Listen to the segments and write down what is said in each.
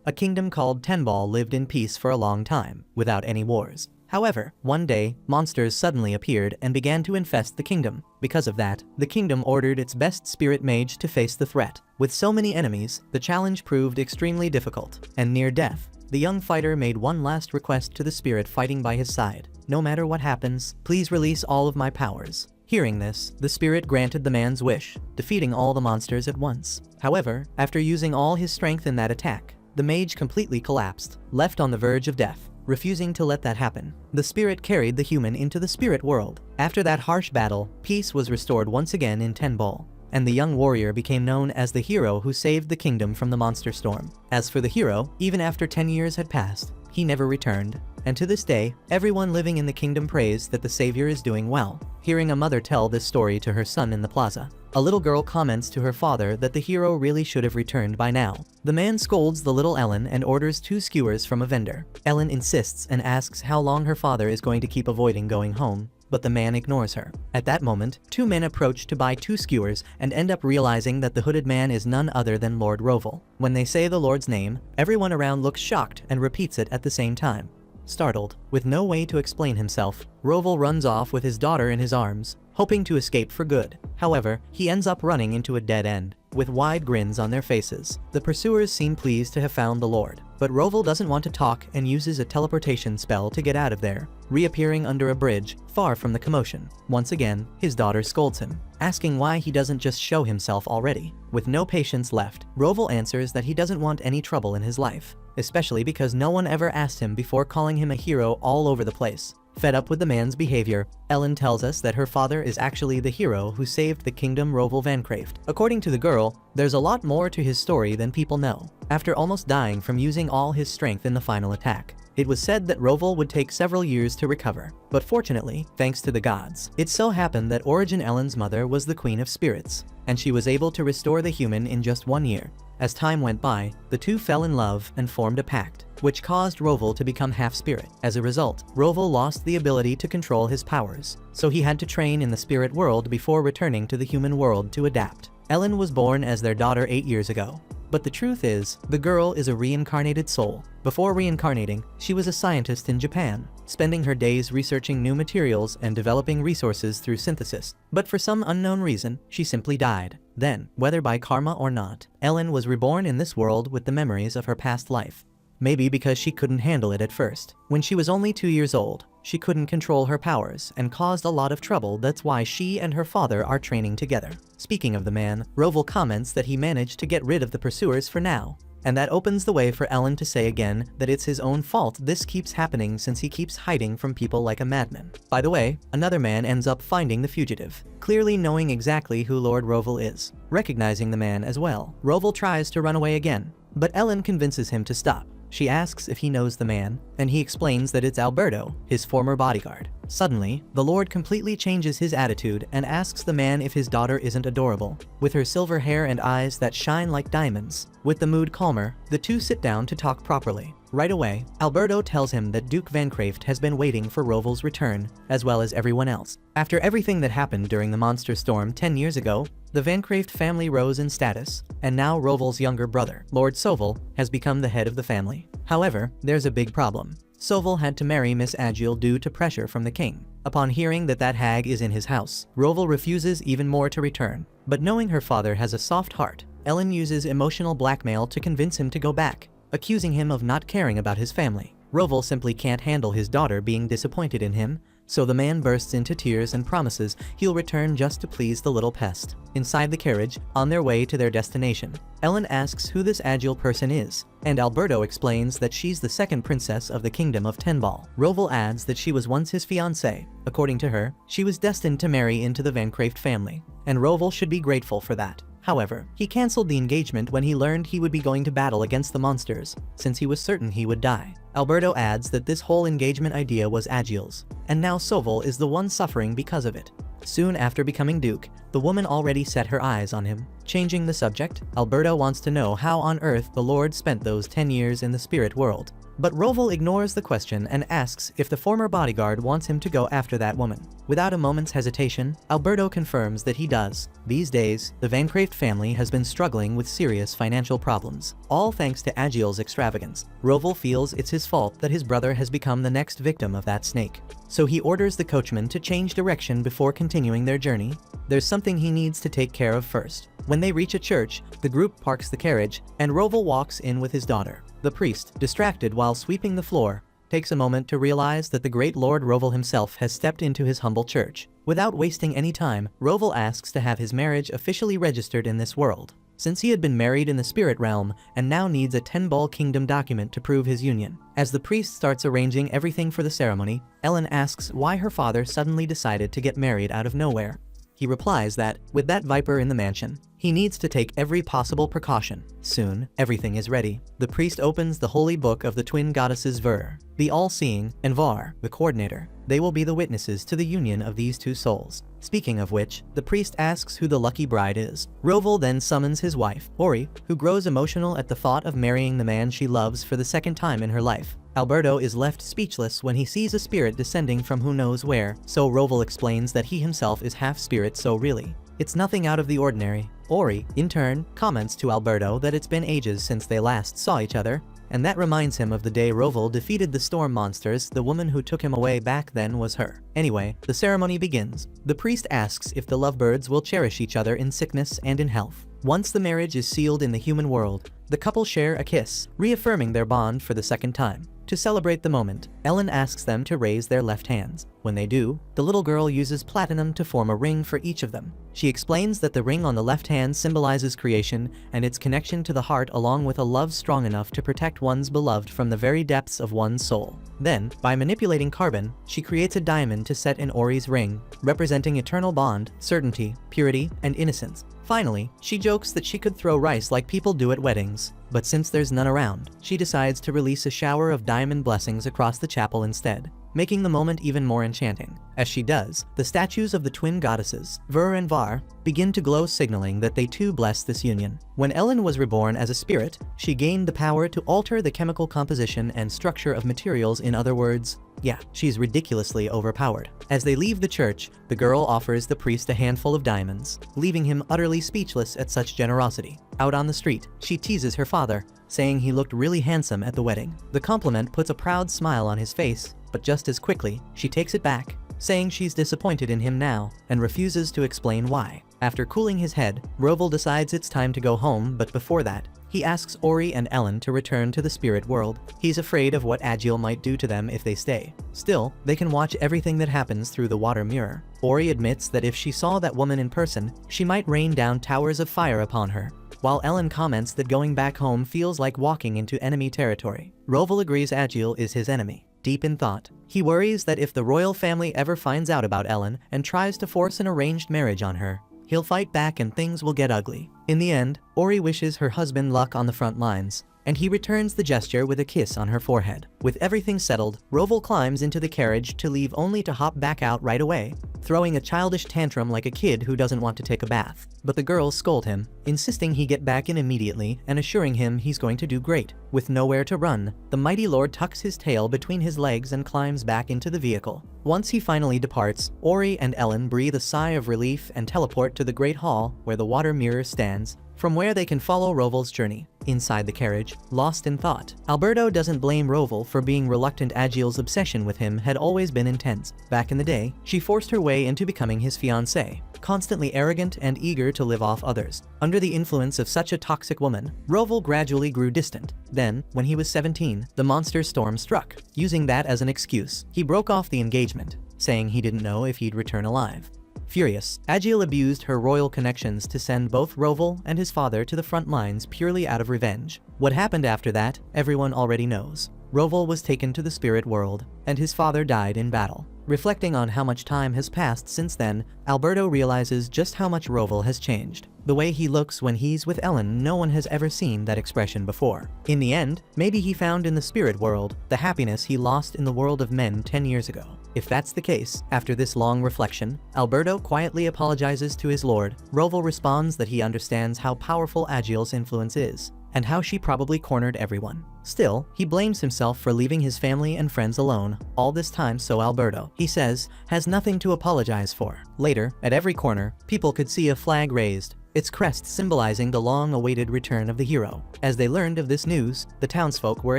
A kingdom called Tenball lived in peace for a long time, without any wars. However, one day, monsters suddenly appeared and began to infest the kingdom. Because of that, the kingdom ordered its best spirit mage to face the threat. With so many enemies, the challenge proved extremely difficult, and near death, the young fighter made one last request to the spirit fighting by his side. "No matter what happens, please release all of my powers." Hearing this, the spirit granted the man's wish, defeating all the monsters at once. However, after using all his strength in that attack, the mage completely collapsed, left on the verge of death. Refusing to let that happen, the spirit carried the human into the spirit world. After that harsh battle, peace was restored once again in Tenball, and the young warrior became known as the hero who saved the kingdom from the monster storm. As for the hero, even after 10 years had passed, he never returned, and to this day, everyone living in the kingdom prays that the savior is doing well. Hearing a mother tell this story to her son in the plaza, a little girl comments to her father that the hero really should have returned by now. The man scolds the little Ellen and orders 2 skewers from a vendor. Ellen insists and asks how long her father is going to keep avoiding going home, but the man ignores her. At that moment, 2 men approach to buy 2 skewers and end up realizing that the hooded man is none other than Lord Roval. When they say the Lord's name, everyone around looks shocked and repeats it at the same time. Startled, with no way to explain himself, Roval runs off with his daughter in his arms, hoping to escape for good. However, he ends up running into a dead end, with wide grins on their faces. The pursuers seem pleased to have found the Lord, but Roval doesn't want to talk and uses a teleportation spell to get out of there, reappearing under a bridge, far from the commotion. Once again, his daughter scolds him, asking why he doesn't just show himself already. With no patience left, Roval answers that he doesn't want any trouble in his life, especially because no one ever asked him before calling him a hero all over the place. Fed up with the man's behavior, Ellen tells us that her father is actually the hero who saved the kingdom Roval Vancraft. According to the girl, there's a lot more to his story than people know. After almost dying from using all his strength in the final attack, it was said that Roval would take several years to recover. But fortunately, thanks to the gods, it so happened that Origin Ellen's mother was the Queen of Spirits, and she was able to restore the human in just 1 year. As time went by, the two fell in love and formed a pact, which caused Roval to become half-spirit. As a result, Roval lost the ability to control his powers, so he had to train in the spirit world before returning to the human world to adapt. Ellen was born as their daughter 8 years ago. But the truth is, the girl is a reincarnated soul. Before reincarnating, she was a scientist in Japan, spending her days researching new materials and developing resources through synthesis. But for some unknown reason, she simply died. Then, whether by karma or not, Ellen was reborn in this world with the memories of her past life. Maybe because she couldn't handle it at first. When she was only 2 years old, she couldn't control her powers and caused a lot of trouble. That's why she and her father are training together. Speaking of the man, Roval comments that he managed to get rid of the pursuers for now. And that opens the way for Ellen to say again that it's his own fault this keeps happening since he keeps hiding from people like a madman. By the way, another man ends up finding the fugitive, clearly knowing exactly who Lord Roval is. Recognizing the man as well, Roval tries to run away again, but Ellen convinces him to stop. She asks if he knows the man, and he explains that it's Alberto, his former bodyguard. Suddenly, the Lord completely changes his attitude and asks the man if his daughter isn't adorable, with her silver hair and eyes that shine like diamonds. With the mood calmer, the two sit down to talk properly. Right away, Alberto tells him that Duke Vancraft has been waiting for Roval's return, as well as everyone else. After everything that happened during the monster storm 10 years ago, the Vancraft family rose in status, and now Roval's younger brother, Lord Soval, has become the head of the family. However, there's a big problem. Soval had to marry Miss Agile due to pressure from the king. Upon hearing that that hag is in his house, Roval refuses even more to return. But knowing her father has a soft heart, Ellen uses emotional blackmail to convince him to go back, accusing him of not caring about his family. Roval simply can't handle his daughter being disappointed in him, so the man bursts into tears and promises he'll return just to please the little pest. Inside the carriage, on their way to their destination, Ellen asks who this Agile person is, and Alberto explains that she's the second princess of the kingdom of Tenball. Roval adds that she was once his fiancée. According to her, she was destined to marry into the Vancraft family, and Roval should be grateful for that. However, he cancelled the engagement when he learned he would be going to battle against the monsters, since he was certain he would die. Alberto adds that this whole engagement idea was Agile's, and now Soval is the one suffering because of it. Soon after becoming Duke, The woman already set her eyes on him. Changing the subject, Alberto wants to know how on earth the Lord spent those 10 years in the spirit world. But Roval ignores the question and asks if the former bodyguard wants him to go after that woman. Without a moment's hesitation, Alberto confirms that he does. These days, the Vancraft family has been struggling with serious financial problems, all thanks to Agiel's extravagance. Roval feels it's his fault that his brother has become the next victim of that snake. So he orders the coachman to change direction before continuing their journey. There's something he needs to take care of first. When they reach a church, the group parks the carriage, and Roval walks in with his daughter. The priest, distracted while sweeping the floor, takes a moment to realize that the great Lord Roval himself has stepped into his humble church. Without wasting any time, Roval asks to have his marriage officially registered in this world, since he had been married in the spirit realm and now needs a 10-ball kingdom document to prove his union. As the priest starts arranging everything for the ceremony, Ellen asks why her father suddenly decided to get married out of nowhere. He replies that, with that viper in the mansion, he needs to take every possible precaution. Soon, everything is ready. The priest opens the holy book of the twin goddesses Ver, the all-seeing, and Var, the coordinator. They will be the witnesses to the union of these two souls. Speaking of which, the priest asks who the lucky bride is. Roval then summons his wife, Ori, who grows emotional at the thought of marrying the man she loves for the second time in her life. Alberto is left speechless when he sees a spirit descending from who knows where, so Roval explains that he himself is half spirit, so really, it's nothing out of the ordinary. Ori, in turn, comments to Alberto that it's been ages since they last saw each other, and that reminds him of the day Roval defeated the storm monsters. The woman who took him away back then was her. Anyway, the ceremony begins. The priest asks if the lovebirds will cherish each other in sickness and in health. Once the marriage is sealed in the human world, the couple share a kiss, reaffirming their bond for the second time. To celebrate the moment, Ellen asks them to raise their left hands. When they do, the little girl uses platinum to form a ring for each of them. She explains that the ring on the left hand symbolizes creation and its connection to the heart, along with a love strong enough to protect one's beloved from the very depths of one's soul. Then, by manipulating carbon, she creates a diamond to set in Ori's ring, representing eternal bond, certainty, purity, and innocence. Finally, she jokes that she could throw rice like people do at weddings, but since there's none around, she decides to release a shower of diamond blessings across the chapel instead, making the moment even more enchanting. As she does, the statues of the twin goddesses, Ver and Var, begin to glow, signaling that they too bless this union. When Ellen was reborn as a spirit, she gained the power to alter the chemical composition and structure of materials. In other words, yeah, she's ridiculously overpowered. As they leave the church, the girl offers the priest a handful of diamonds, leaving him utterly speechless at such generosity. Out on the street, she teases her father, saying he looked really handsome at the wedding. The compliment puts a proud smile on his face, but just as quickly, she takes it back, saying she's disappointed in him now, and refuses to explain why. After cooling his head, Roval decides it's time to go home, but before that, he asks Ori and Ellen to return to the spirit world. He's afraid of what Agiel might do to them if they stay. Still, they can watch everything that happens through the water mirror. Ori admits that if she saw that woman in person, she might rain down towers of fire upon her, while Ellen comments that going back home feels like walking into enemy territory. Roval agrees Agiel is his enemy. Deep in thought, he worries that if the royal family ever finds out about Ellen and tries to force an arranged marriage on her, he'll fight back and things will get ugly. In the end, Ori wishes her husband luck on the front lines, and he returns the gesture with a kiss on her forehead. With everything settled, Roval climbs into the carriage to leave, only to hop back out right away, throwing a childish tantrum like a kid who doesn't want to take a bath. But the girls scold him, insisting he get back in immediately and assuring him he's going to do great. With nowhere to run, the mighty lord tucks his tail between his legs and climbs back into the vehicle. Once he finally departs, Ori and Ellen breathe a sigh of relief and teleport to the Great Hall where the water mirror stands, from where they can follow Roval's journey. Inside the carriage, lost in thought, Alberto doesn't blame Roval for being reluctant. Agiel's obsession with him had always been intense. Back in the day, she forced her way into becoming his fiancée, constantly arrogant and eager to live off others. Under the influence of such a toxic woman, Roval gradually grew distant. Then, when he was 17, the monster storm struck. Using that as an excuse, he broke off the engagement, saying he didn't know if he'd return alive. Furious, Agiel abused her royal connections to send both Roval and his father to the front lines purely out of revenge. What happened after that, everyone already knows. Roval was taken to the spirit world, and his father died in battle. Reflecting on how much time has passed since then, Alberto realizes just how much Roval has changed. The way he looks when he's with Ellen, no one has ever seen that expression before. In the end, maybe he found in the spirit world the happiness he lost in the world of men 10 years ago. If that's the case, after this long reflection, Alberto quietly apologizes to his lord. Roval responds that he understands how powerful Agile's influence is, and how she probably cornered everyone. Still, he blames himself for leaving his family and friends alone all this time, so Alberto, he says, has nothing to apologize for. Later, at every corner, people could see a flag raised, its crest symbolizing the long-awaited return of the hero. As they learned of this news, the townsfolk were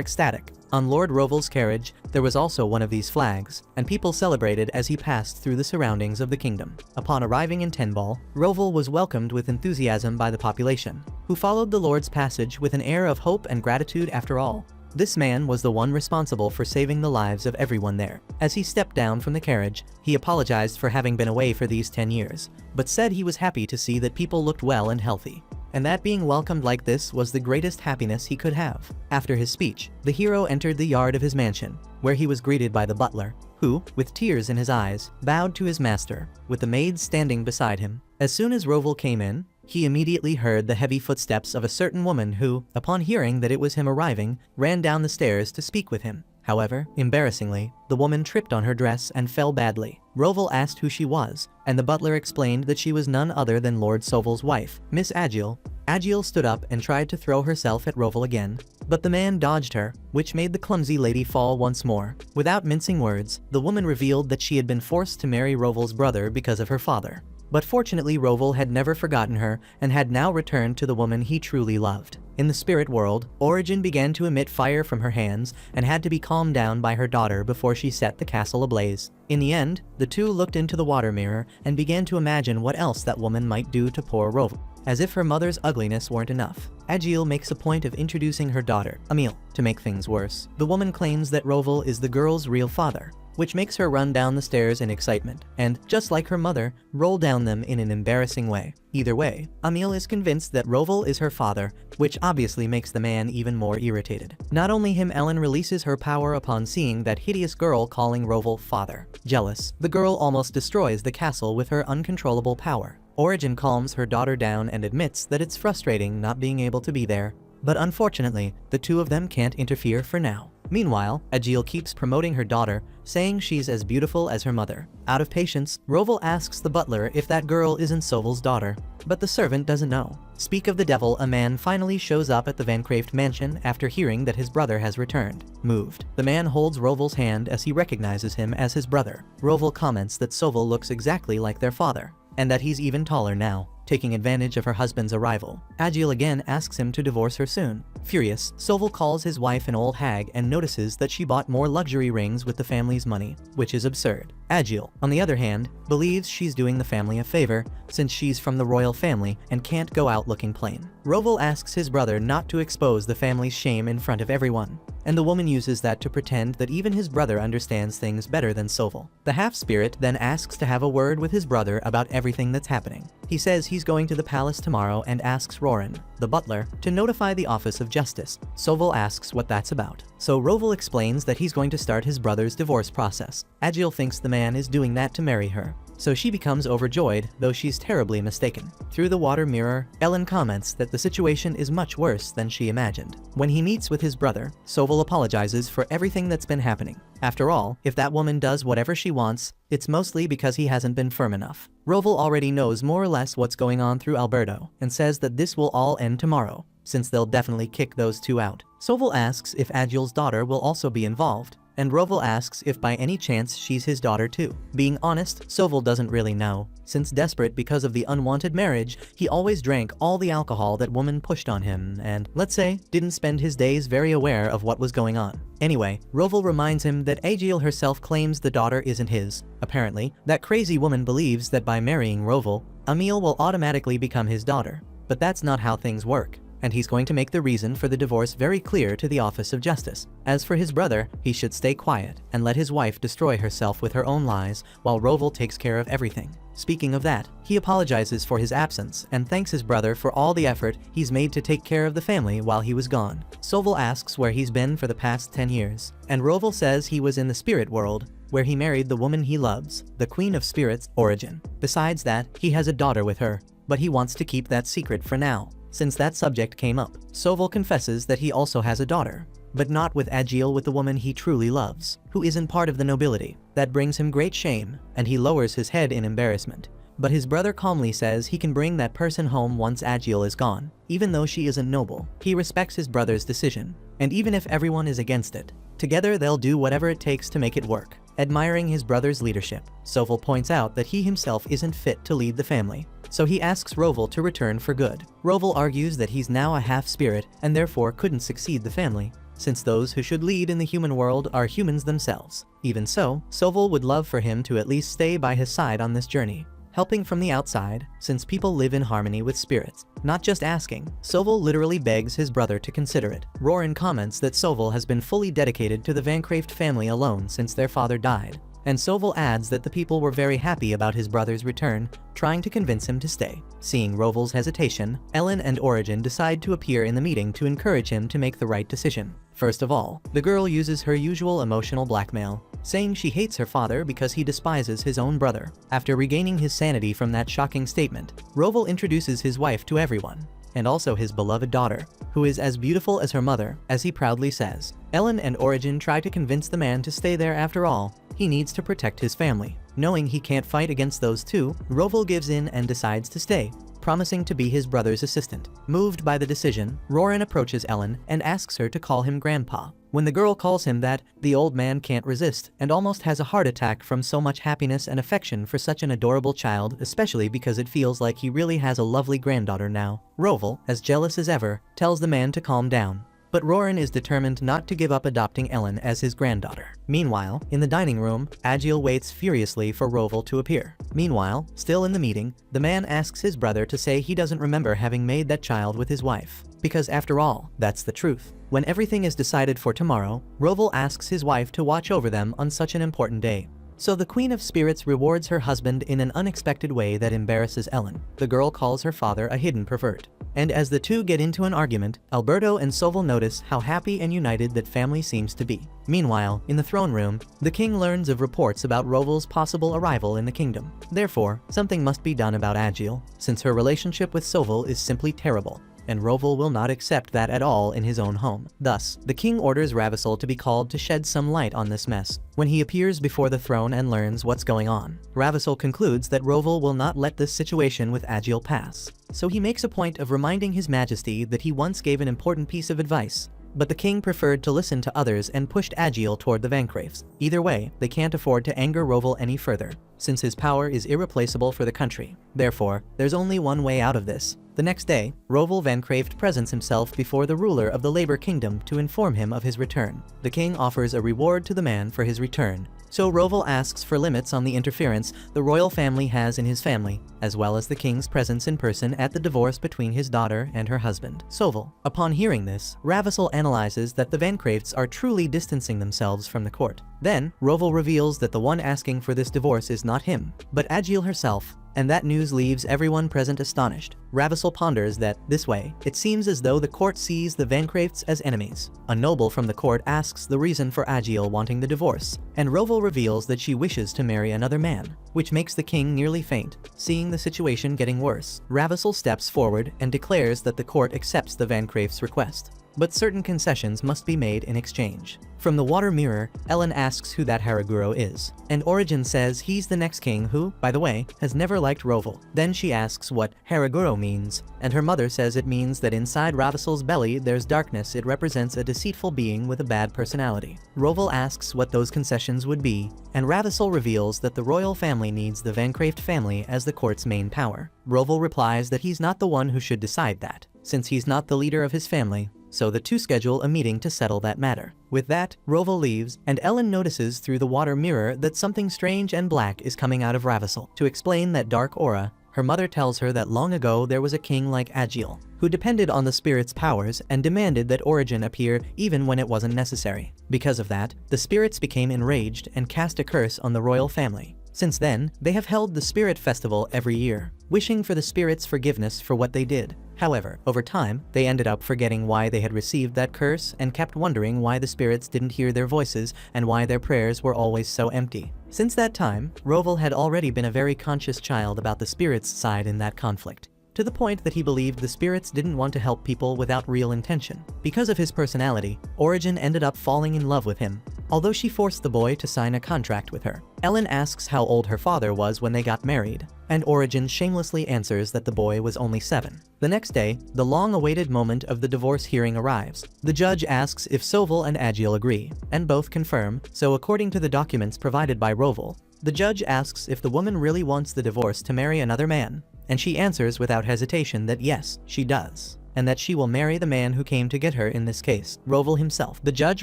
ecstatic. On Lord Roval's carriage, there was also one of these flags, and people celebrated as he passed through the surroundings of the kingdom. Upon arriving in Tenball, Roval was welcomed with enthusiasm by the population, who followed the Lord's passage with an air of hope and gratitude. After all, this man was the one responsible for saving the lives of everyone there. As he stepped down from the carriage, he apologized for having been away for these 10 years, but said he was happy to see that people looked well and healthy, and that being welcomed like this was the greatest happiness he could have. After his speech, the hero entered the yard of his mansion, where he was greeted by the butler, who, with tears in his eyes, bowed to his master, with the maid standing beside him. As soon as Roval came in, he immediately heard the heavy footsteps of a certain woman who, upon hearing that it was him arriving, ran down the stairs to speak with him. However, embarrassingly, the woman tripped on her dress and fell badly. Roval asked who she was, and the butler explained that she was none other than Lord Soval's wife, Miss Agile. Agile stood up and tried to throw herself at Roval again, but the man dodged her, which made the clumsy lady fall once more. Without mincing words, the woman revealed that she had been forced to marry Roval's brother because of her father. But fortunately, Roval had never forgotten her and had now returned to the woman he truly loved. In the spirit world, Origin began to emit fire from her hands and had to be calmed down by her daughter before she set the castle ablaze. In the end, the two looked into the water mirror and began to imagine what else that woman might do to poor Roval. As if her mother's ugliness weren't enough, Agile makes a point of introducing her daughter, Emile. To make things worse, the woman claims that Roval is the girl's real father, which makes her run down the stairs in excitement, and, just like her mother, roll down them in an embarrassing way. Either way, Emile is convinced that Roval is her father, which obviously makes the man even more irritated. Not only him, Ellen releases her power upon seeing that hideous girl calling Roval father. Jealous, the girl almost destroys the castle with her uncontrollable power. Origin calms her daughter down and admits that it's frustrating not being able to be there, but unfortunately, the two of them can't interfere for now. Meanwhile, Agile keeps promoting her daughter, saying she's as beautiful as her mother. Out of patience, Roval asks the butler if that girl isn't Soval's daughter, but the servant doesn't know. Speak of the devil, a man finally shows up at the Van Craeft mansion after hearing that his brother has returned. Moved, the man holds Roval's hand as he recognizes him as his brother. Roval comments that Soval looks exactly like their father, and that he's even taller now. Taking advantage of her husband's arrival, Agile again asks him to divorce her soon. Furious, Soval calls his wife an old hag and notices that she bought more luxury rings with the family's money, which is absurd. Agile, on the other hand, believes she's doing the family a favor since she's from the royal family and can't go out looking plain. Roval asks his brother not to expose the family's shame in front of everyone, and the woman uses that to pretend that even his brother understands things better than Soval. The half-spirit then asks to have a word with his brother about everything that's happening. He says he's going to the palace tomorrow and asks Roran, the butler, to notify the Office of Justice. Soval asks what that's about, so Roval explains that he's going to start his brother's divorce process. Agile thinks the man is doing that to marry her, so she becomes overjoyed, though she's terribly mistaken. Through the water mirror, Ellen comments that the situation is much worse than she imagined. When he meets with his brother, Soval apologizes for everything that's been happening. After all, if that woman does whatever she wants, it's mostly because he hasn't been firm enough. Roval already knows more or less what's going on through Alberto, and says that this will all end tomorrow, since they'll definitely kick those two out. Soval asks if Agile's daughter will also be involved, and Roval asks if by any chance she's his daughter too. Being honest, Soval doesn't really know. Since desperate because of the unwanted marriage, he always drank all the alcohol that woman pushed on him and, let's say, didn't spend his days very aware of what was going on. Anyway, Roval reminds him that Agile herself claims the daughter isn't his. Apparently, that crazy woman believes that by marrying Roval, Emile will automatically become his daughter. But that's not how things work, and he's going to make the reason for the divorce very clear to the Office of Justice. As for his brother, he should stay quiet and let his wife destroy herself with her own lies while Roval takes care of everything. Speaking of that, he apologizes for his absence and thanks his brother for all the effort he's made to take care of the family while he was gone. Soval asks where he's been for the past 10 years, and Roval says he was in the spirit world, where he married the woman he loves, the Queen of Spirits, Origin. Besides that, he has a daughter with her, but he wants to keep that secret for now. Since that subject came up, Soval confesses that he also has a daughter, but not with Agiel, with the woman he truly loves, who isn't part of the nobility. That brings him great shame, and he lowers his head in embarrassment. But his brother calmly says he can bring that person home once Agiel is gone, even though she isn't noble. He respects his brother's decision, and even if everyone is against it, together they'll do whatever it takes to make it work. Admiring his brother's leadership, Soval points out that he himself isn't fit to lead the family, so he asks Roval to return for good. Roval argues that he's now a half-spirit and therefore couldn't succeed the family, since those who should lead in the human world are humans themselves. Even so, Soval would love for him to at least stay by his side on this journey, helping from the outside, since people live in harmony with spirits. Not just asking, Soval literally begs his brother to consider it. Roran comments that Soval has been fully dedicated to the Vancraft family alone since their father died, and Soval adds that the people were very happy about his brother's return, trying to convince him to stay. Seeing Roval's hesitation, Ellen and Origin decide to appear in the meeting to encourage him to make the right decision. First of all, the girl uses her usual emotional blackmail, saying she hates her father because he despises his own brother. After regaining his sanity from that shocking statement, Roval introduces his wife to everyone, and also his beloved daughter, who is as beautiful as her mother, as he proudly says. Ellen and Origin try to convince the man to stay there. After all, he needs to protect his family. Knowing he can't fight against those two, Roval gives in and decides to stay, promising to be his brother's assistant. Moved by the decision, Roran approaches Ellen and asks her to call him Grandpa. When the girl calls him that, the old man can't resist and almost has a heart attack from so much happiness and affection for such an adorable child, especially because it feels like he really has a lovely granddaughter now. Roval, as jealous as ever, tells the man to calm down, but Roran is determined not to give up adopting Ellen as his granddaughter. Meanwhile, in the dining room, Agiel waits furiously for Roval to appear. Meanwhile, still in the meeting, the man asks his brother to say he doesn't remember having made that child with his wife, because after all, that's the truth. When everything is decided for tomorrow, Roval asks his wife to watch over them on such an important day. So the Queen of Spirits rewards her husband in an unexpected way that embarrasses Ellen. The girl calls her father a hidden pervert. And as the two get into an argument, Alberto and Soval notice how happy and united that family seems to be. Meanwhile, in the throne room, the king learns of reports about Roval's possible arrival in the kingdom. Therefore, something must be done about Agiel, since her relationship with Soval is simply terrible, and Roval will not accept that at all in his own home. Thus, the king orders Ravissol to be called to shed some light on this mess. When he appears before the throne and learns what's going on, Ravissol concludes that Roval will not let this situation with Agiel pass. So he makes a point of reminding his majesty that he once gave an important piece of advice, but the king preferred to listen to others and pushed Agiel toward the Vancrafts. Either way, they can't afford to anger Roval any further, since his power is irreplaceable for the country. Therefore, there's only one way out of this. The next day, Roval Vancraft presents himself before the ruler of the Labor Kingdom to inform him of his return. The king offers a reward to the man for his return, so Roval asks for limits on the interference the royal family has in his family, as well as the king's presence in person at the divorce between his daughter and her husband, Soval. Upon hearing this, Ravissol analyzes that the Vancrafts are truly distancing themselves from the court. Then, Roval reveals that the one asking for this divorce is not him, but Agiel herself, and that news leaves everyone present astonished. Ravissol ponders that, this way, it seems as though the court sees the Vancrafts as enemies. A noble from the court asks the reason for Agiel wanting the divorce, and Roval reveals that she wishes to marry another man, which makes the king nearly faint. Seeing the situation getting worse, Ravissol steps forward and declares that the court accepts the Vancrafts' request, but certain concessions must be made in exchange. From the water mirror, Ellen asks who that Haraguro is, and Origin says he's the next king who, by the way, has never liked Roval. Then she asks what Haraguro means, and her mother says it means that inside Ravissol's belly there's darkness. It represents a deceitful being with a bad personality. Roval asks what those concessions would be, and Ravissol reveals that the royal family needs the Vancraft family as the court's main power. Roval replies that he's not the one who should decide that, since he's not the leader of his family, so the two schedule a meeting to settle that matter. With that, Roval leaves, and Ellen notices through the water mirror that something strange and black is coming out of Ravissol. To explain that dark aura, her mother tells her that long ago there was a king like Agiel, who depended on the spirit's powers and demanded that Origin appear even when it wasn't necessary. Because of that, the spirits became enraged and cast a curse on the royal family. Since then, they have held the Spirit Festival every year, wishing for the spirits' forgiveness for what they did. However, over time, they ended up forgetting why they had received that curse and kept wondering why the spirits didn't hear their voices and why their prayers were always so empty. Since that time, Roval had already been a very conscious child about the spirits' side in that conflict, to the point that he believed the spirits didn't want to help people without real intention. Because of his personality, Origin ended up falling in love with him, although she forced the boy to sign a contract with her. Ellen asks how old her father was when they got married, and Origin shamelessly answers that the boy was only 7. The next day, the long-awaited moment of the divorce hearing arrives. The judge asks if Soval and Agiel agree, and both confirm, so according to the documents provided by Roval, the judge asks if the woman really wants the divorce to marry another man, and she answers without hesitation that yes, she does, and that she will marry the man who came to get her in this case, Roval himself. The judge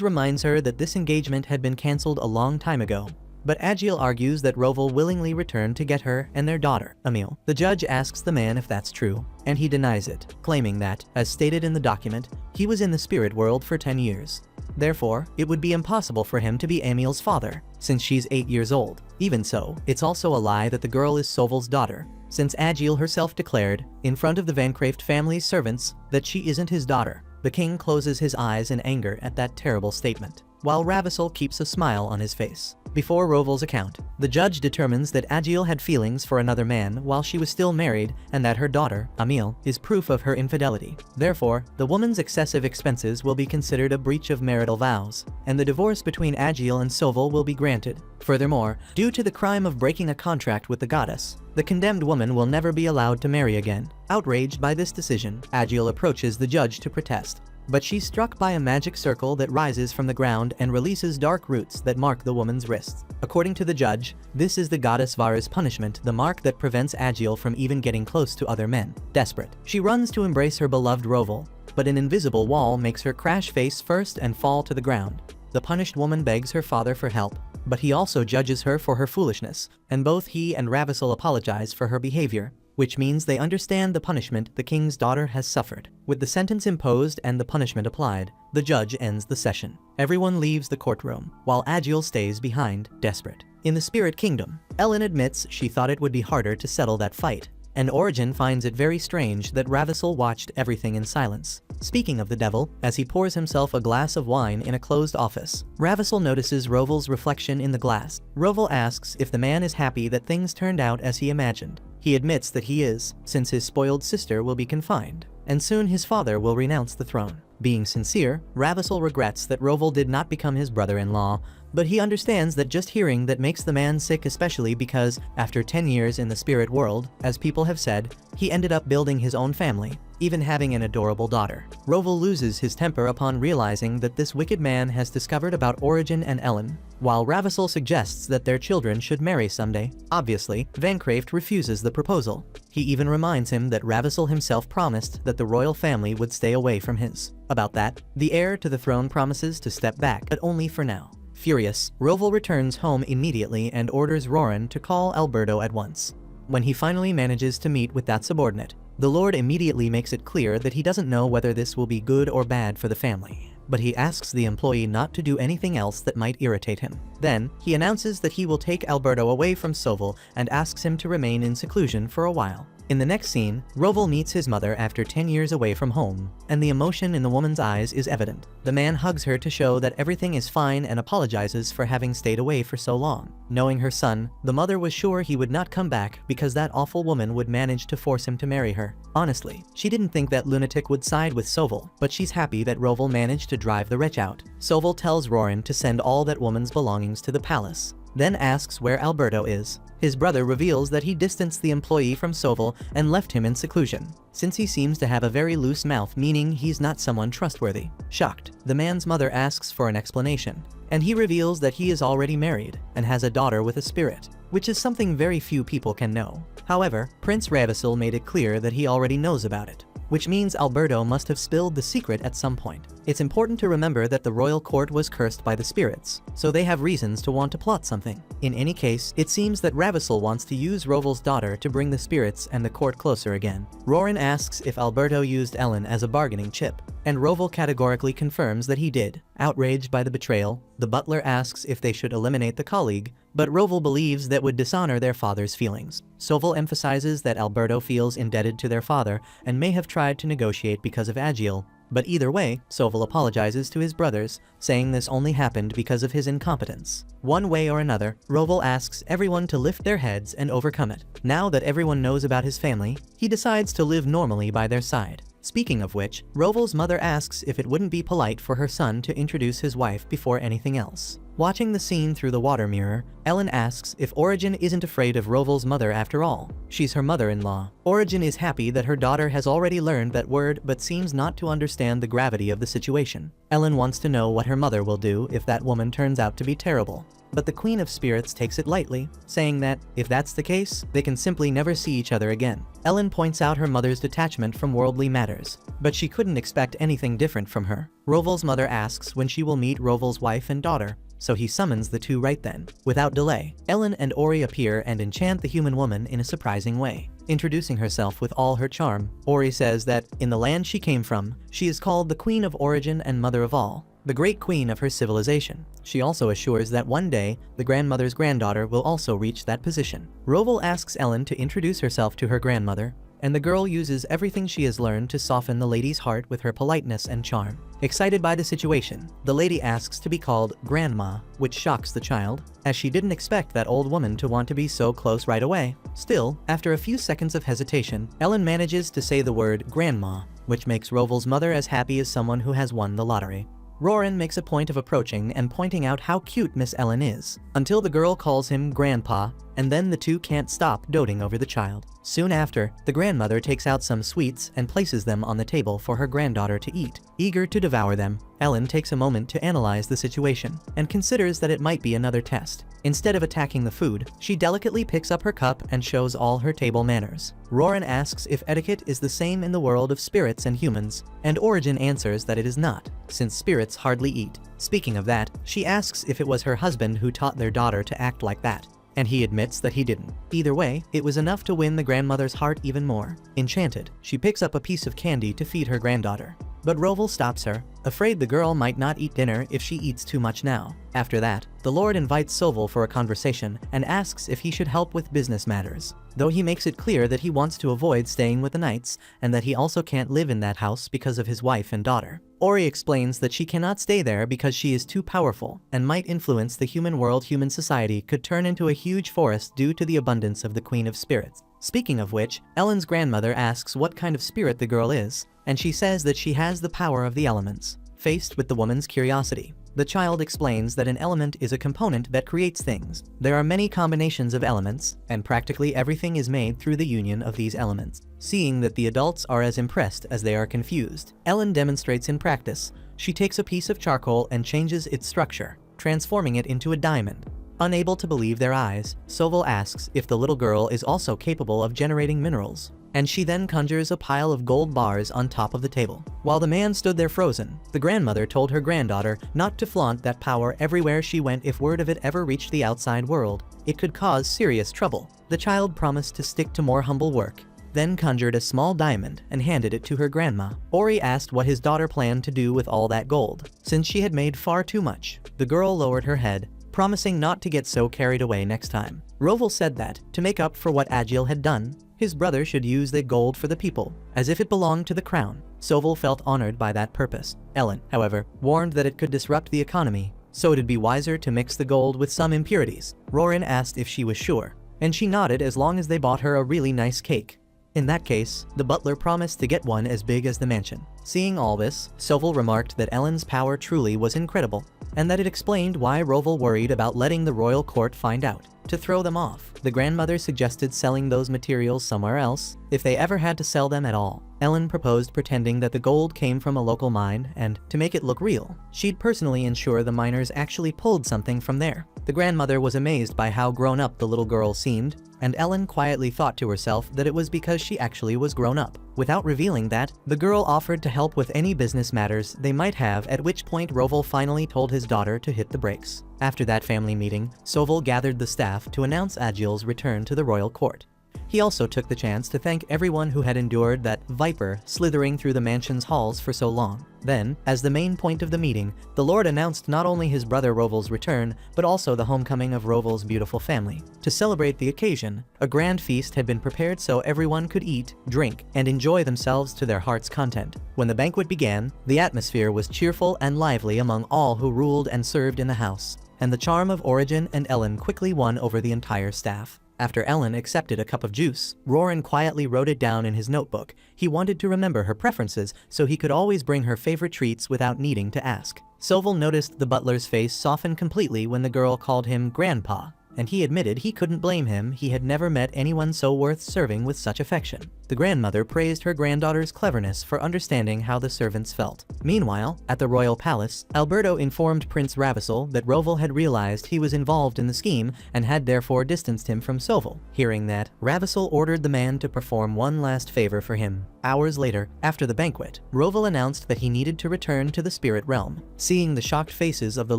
reminds her that this engagement had been cancelled a long time ago, but Agiel argues that Roval willingly returned to get her and their daughter, Emil. The judge asks the man if that's true, and he denies it, claiming that, as stated in the document, he was in the spirit world for 10 years. Therefore, it would be impossible for him to be Emil's father, since she's 8 years old. Even so, it's also a lie that the girl is Soval's daughter, since Agiel herself declared, in front of the Vancraft family's servants, that she isn't his daughter. The king closes his eyes in anger at that terrible statement, while Ravissel keeps a smile on his face. Before Roval's account, the judge determines that Agiel had feelings for another man while she was still married and that her daughter, Emil, is proof of her infidelity. Therefore, the woman's excessive expenses will be considered a breach of marital vows, and the divorce between Agiel and Soval will be granted. Furthermore, due to the crime of breaking a contract with the goddess, the condemned woman will never be allowed to marry again. Outraged by this decision, Agiel approaches the judge to protest, but she's struck by a magic circle that rises from the ground and releases dark roots that mark the woman's wrists. According to the judge, this is the goddess Vara's punishment, the mark that prevents Agiel from even getting close to other men. Desperate, she runs to embrace her beloved Roval, but an invisible wall makes her crash face first and fall to the ground. The punished woman begs her father for help, but he also judges her for her foolishness, and both he and Ravissel apologize for her behavior, which means they understand the punishment the king's daughter has suffered. With the sentence imposed and the punishment applied, the judge ends the session. Everyone leaves the courtroom, while Agiel stays behind, desperate. In the Spirit Kingdom, Ellen admits she thought it would be harder to settle that fight, and Origin finds it very strange that Ravissel watched everything in silence. Speaking of the devil, as he pours himself a glass of wine in a closed office, Ravissel notices Roval's reflection in the glass. Roval asks if the man is happy that things turned out as he imagined. He admits that he is, since his spoiled sister will be confined, and soon his father will renounce the throne. Being sincere, Ravissel regrets that Roval did not become his brother-in-law, but he understands that just hearing that makes the man sick, especially because, after 10 years in the spirit world, as people have said, he ended up building his own family, even having an adorable daughter. Roval loses his temper upon realizing that this wicked man has discovered about Origin and Ellen, while Ravissel suggests that their children should marry someday. Obviously, Vancraft refuses the proposal. He even reminds him that Ravissel himself promised that the royal family would stay away from his. About that, the heir to the throne promises to step back, but only for now. Furious, Roval returns home immediately and orders Roran to call Alberto at once. When he finally manages to meet with that subordinate, the Lord immediately makes it clear that he doesn't know whether this will be good or bad for the family, but he asks the employee not to do anything else that might irritate him. Then, he announces that he will take Alberto away from Soval and asks him to remain in seclusion for a while. In the next scene, Roval meets his mother after 10 years away from home, and the emotion in the woman's eyes is evident. The man hugs her to show that everything is fine and apologizes for having stayed away for so long. Knowing her son, the mother was sure he would not come back because that awful woman would manage to force him to marry her. Honestly, she didn't think that lunatic would side with Soval, but she's happy that Roval managed to drive the wretch out. Soval tells Roran to send all that woman's belongings to the palace, then asks where Alberto is. His brother reveals that he distanced the employee from Soval and left him in seclusion, since he seems to have a very loose mouth, meaning he's not someone trustworthy. Shocked, the man's mother asks for an explanation, and he reveals that he is already married and has a daughter with a spirit, which is something very few people can know. However, Prince Ravissel made it clear that he already knows about it, which means Alberto must have spilled the secret at some point. It's important to remember that the royal court was cursed by the spirits, so they have reasons to want to plot something. In any case, it seems that Ravissel wants to use Roval's daughter to bring the spirits and the court closer again. Roran asks if Alberto used Ellen as a bargaining chip, and Roval categorically confirms that he did. Outraged by the betrayal, the butler asks if they should eliminate the colleague, but Roval believes that would dishonor their father's feelings. Soval emphasizes that Alberto feels indebted to their father and may have tried to negotiate because of Agiel, but either way, Soval apologizes to his brothers, saying this only happened because of his incompetence. One way or another, Roval asks everyone to lift their heads and overcome it. Now that everyone knows about his family, he decides to live normally by their side. Speaking of which, Roval's mother asks if it wouldn't be polite for her son to introduce his wife before anything else. Watching the scene through the water mirror, Ellen asks if Origin isn't afraid of Roval's mother after all. She's her mother-in-law. Origin is happy that her daughter has already learned that word but seems not to understand the gravity of the situation. Ellen wants to know what her mother will do if that woman turns out to be terrible. But the Queen of Spirits takes it lightly, saying that, if that's the case, they can simply never see each other again. Ellen points out her mother's detachment from worldly matters, but she couldn't expect anything different from her. Roval's mother asks when she will meet Roval's wife and daughter, so he summons the two right then. Without delay, Ellen and Ori appear and enchant the human woman in a surprising way. Introducing herself with all her charm, Ori says that, in the land she came from, she is called the Queen of Origin and Mother of All, the great queen of her civilization. She also assures that one day, the grandmother's granddaughter will also reach that position. Roval asks Ellen to introduce herself to her grandmother, and the girl uses everything she has learned to soften the lady's heart with her politeness and charm. Excited by the situation, the lady asks to be called Grandma, which shocks the child, as she didn't expect that old woman to want to be so close right away. Still, after a few seconds of hesitation, Ellen manages to say the word Grandma, which makes Roval's mother as happy as someone who has won the lottery. Roran makes a point of approaching and pointing out how cute Miss Ellen is, until the girl calls him Grandpa, and then the two can't stop doting over the child. Soon after, the grandmother takes out some sweets and places them on the table for her granddaughter to eat. Eager to devour them, Ellen takes a moment to analyze the situation, and considers that it might be another test. Instead of attacking the food, she delicately picks up her cup and shows all her table manners. Roran asks if etiquette is the same in the world of spirits and humans, and Origin answers that it is not, since spirits hardly eat. Speaking of that, she asks if it was her husband who taught their daughter to act like that, and he admits that he didn't. Either way, it was enough to win the grandmother's heart even more. Enchanted, she picks up a piece of candy to feed her granddaughter, but Roval stops her, afraid the girl might not eat dinner if she eats too much now. After that, the Lord invites Soval for a conversation and asks if he should help with business matters, though he makes it clear that he wants to avoid staying with the Knights and that he also can't live in that house because of his wife and daughter. Ori explains that she cannot stay there because she is too powerful and might influence the human world. Human society could turn into a huge forest due to the abundance of the Queen of Spirits. Speaking of which, Ellen's grandmother asks what kind of spirit the girl is, and she says that she has the power of the elements. Faced with the woman's curiosity, the child explains that an element is a component that creates things. There are many combinations of elements, and practically everything is made through the union of these elements. Seeing that the adults are as impressed as they are confused, Ellen demonstrates in practice. She takes a piece of charcoal and changes its structure, transforming it into a diamond. Unable to believe their eyes, Soval asks if the little girl is also capable of generating minerals, and she then conjures a pile of gold bars on top of the table. While the man stood there frozen, the grandmother told her granddaughter not to flaunt that power everywhere she went. If word of it ever reached the outside world, it could cause serious trouble. The child promised to stick to more humble work, then conjured a small diamond and handed it to her grandma. Ori asked what his daughter planned to do with all that gold, since she had made far too much. The girl lowered her head, promising not to get so carried away next time. Roval said that, to make up for what Agiel had done, his brother should use the gold for the people, as if it belonged to the crown. Soval felt honored by that purpose. Ellen, however, warned that it could disrupt the economy, so it'd be wiser to mix the gold with some impurities. Roran asked if she was sure, and she nodded as long as they bought her a really nice cake. In that case, the butler promised to get one as big as the mansion. Seeing all this, Soval remarked that Ellen's power truly was incredible, and that it explained why Roval worried about letting the royal court find out. To throw them off, the grandmother suggested selling those materials somewhere else, if they ever had to sell them at all. Ellen proposed pretending that the gold came from a local mine, and, to make it look real, she'd personally ensure the miners actually pulled something from there. The grandmother was amazed by how grown up the little girl seemed, and Ellen quietly thought to herself that it was because she actually was grown up. Without revealing that, the girl offered to help with any business matters they might have, at which point Roval finally told his daughter to hit the brakes. After that family meeting, Soval gathered the staff to announce Agil's return to the royal court. He also took the chance to thank everyone who had endured that viper slithering through the mansion's halls for so long. Then, as the main point of the meeting, the Lord announced not only his brother Roval's return, but also the homecoming of Roval's beautiful family. To celebrate the occasion, a grand feast had been prepared so everyone could eat, drink, and enjoy themselves to their heart's content. When the banquet began, the atmosphere was cheerful and lively among all who ruled and served in the house, and the charm of Origin and Ellen quickly won over the entire staff. After Ellen accepted a cup of juice, Roran quietly wrote it down in his notebook. He wanted to remember her preferences so he could always bring her favorite treats without needing to ask. Soval noticed the butler's face soften completely when the girl called him Grandpa, and he admitted he couldn't blame him. He had never met anyone so worth serving with such affection. The grandmother praised her granddaughter's cleverness for understanding how the servants felt. Meanwhile, at the royal palace, Alberto informed Prince Ravissel that Roval had realized he was involved in the scheme and had therefore distanced him from Soval. Hearing that, Ravissel ordered the man to perform one last favor for him. Hours later, after the banquet, Roval announced that he needed to return to the spirit realm. Seeing the shocked faces of the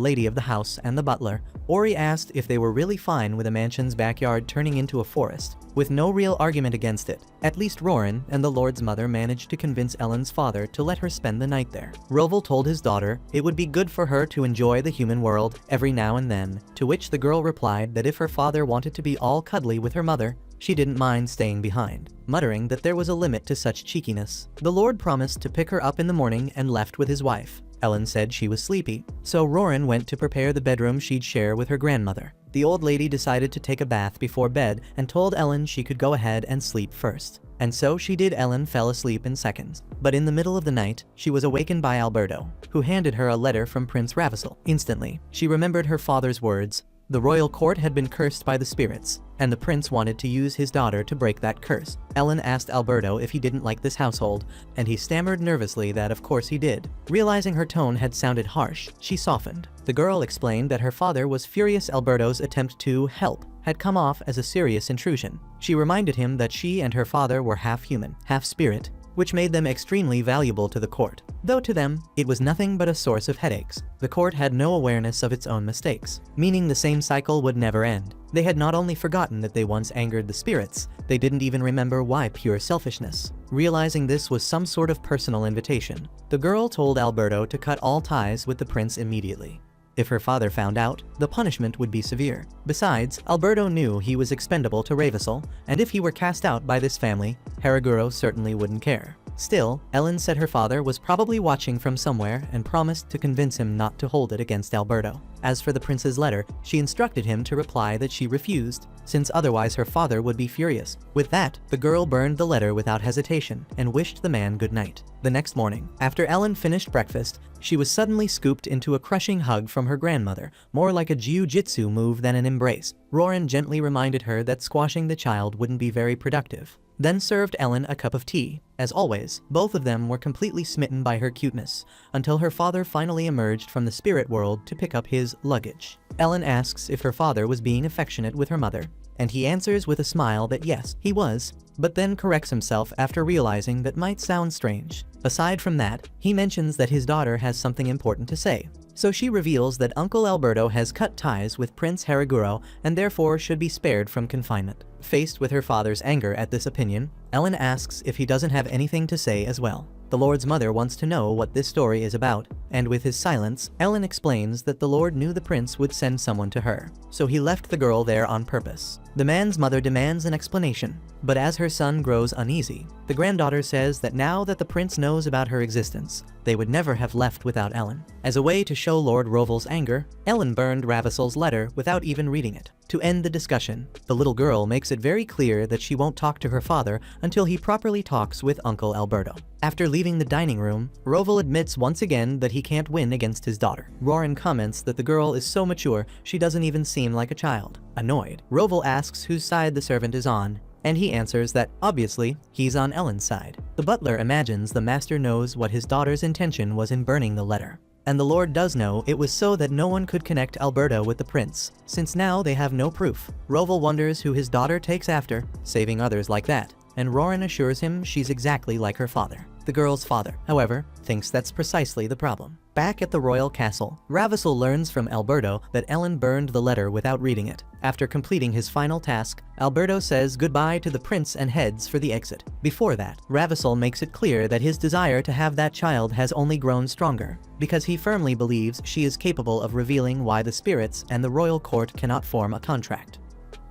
lady of the house and the butler, Ori asked if they were really fine with the mansion's backyard turning into a forest, with no real argument against it. At least Roran and the Lord's mother managed to convince Ellen's father to let her spend the night there. Roval told his daughter it would be good for her to enjoy the human world every now and then, to which the girl replied that if her father wanted to be all cuddly with her mother, she didn't mind staying behind, muttering that there was a limit to such cheekiness. The Lord promised to pick her up in the morning and left with his wife. Ellen said she was sleepy, so Roran went to prepare the bedroom she'd share with her grandmother. The old lady decided to take a bath before bed and told Ellen she could go ahead and sleep first. And so she did. Ellen fell asleep in seconds. But in the middle of the night, she was awakened by Alberto, who handed her a letter from Prince Ravissel. Instantly, she remembered her father's words. The royal court had been cursed by the spirits, and the prince wanted to use his daughter to break that curse. Ellen asked Alberto if he didn't like this household, and he stammered nervously that of course he did. Realizing her tone had sounded harsh, she softened. The girl explained that her father was furious Alberto's attempt to help had come off as a serious intrusion. She reminded him that she and her father were half human, half spirit, which made them extremely valuable to the court. Though to them, it was nothing but a source of headaches. The court had no awareness of its own mistakes, meaning the same cycle would never end. They had not only forgotten that they once angered the spirits, they didn't even remember why. Pure selfishness. Realizing this was some sort of personal invitation, the girl told Alberto to cut all ties with the prince immediately. If her father found out, the punishment would be severe. Besides, Alberto knew he was expendable to Ravissel, and if he were cast out by this family, Haraguro certainly wouldn't care. Still, Ellen said her father was probably watching from somewhere and promised to convince him not to hold it against Alberto. As for the prince's letter, she instructed him to reply that she refused, since otherwise her father would be furious. With that, the girl burned the letter without hesitation and wished the man good night. The next morning, after Ellen finished breakfast, she was suddenly scooped into a crushing hug from her grandmother, more like a jiu-jitsu move than an embrace. Roran gently reminded her that squashing the child wouldn't be very productive, then served Ellen a cup of tea. As always, both of them were completely smitten by her cuteness, until her father finally emerged from the spirit world to pick up his luggage. Ellen asks if her father was being affectionate with her mother, and he answers with a smile that yes, he was, but then corrects himself after realizing that might sound strange. Aside from that, he mentions that his daughter has something important to say. So she reveals that Uncle Alberto has cut ties with Prince Haraguro and therefore should be spared from confinement. Faced with her father's anger at this opinion, Ellen asks if he doesn't have anything to say as well. The Lord's mother wants to know what this story is about, and with his silence, Ellen explains that the Lord knew the prince would send someone to her, so he left the girl there on purpose. The man's mother demands an explanation, but as her son grows uneasy, the granddaughter says that now that the prince knows about her existence, they would never have left without Ellen. As a way to show Lord Roval's anger, Ellen burned Ravissel's letter without even reading it. To end the discussion, the little girl makes it very clear that she won't talk to her father until he properly talks with Uncle Alberto. After leaving the dining room, Roval admits once again that he can't win against his daughter. Roran comments that the girl is so mature she doesn't even seem like a child. Annoyed, Roval asks whose side the servant is on, And he answers that, obviously, he's on Ellen's side. The butler imagines the master knows what his daughter's intention was in burning the letter. And the Lord does know it was so that no one could connect Alberto with the prince, since now they have no proof. Roval wonders who his daughter takes after, saving others like that, and Roran assures him she's exactly like her father. The girl's father, however, thinks that's precisely the problem. Back at the royal castle, Ravissel learns from Alberto that Ellen burned the letter without reading it. After completing his final task, Alberto says goodbye to the prince and heads for the exit. Before that, Ravissel makes it clear that his desire to have that child has only grown stronger, because he firmly believes she is capable of revealing why the spirits and the royal court cannot form a contract.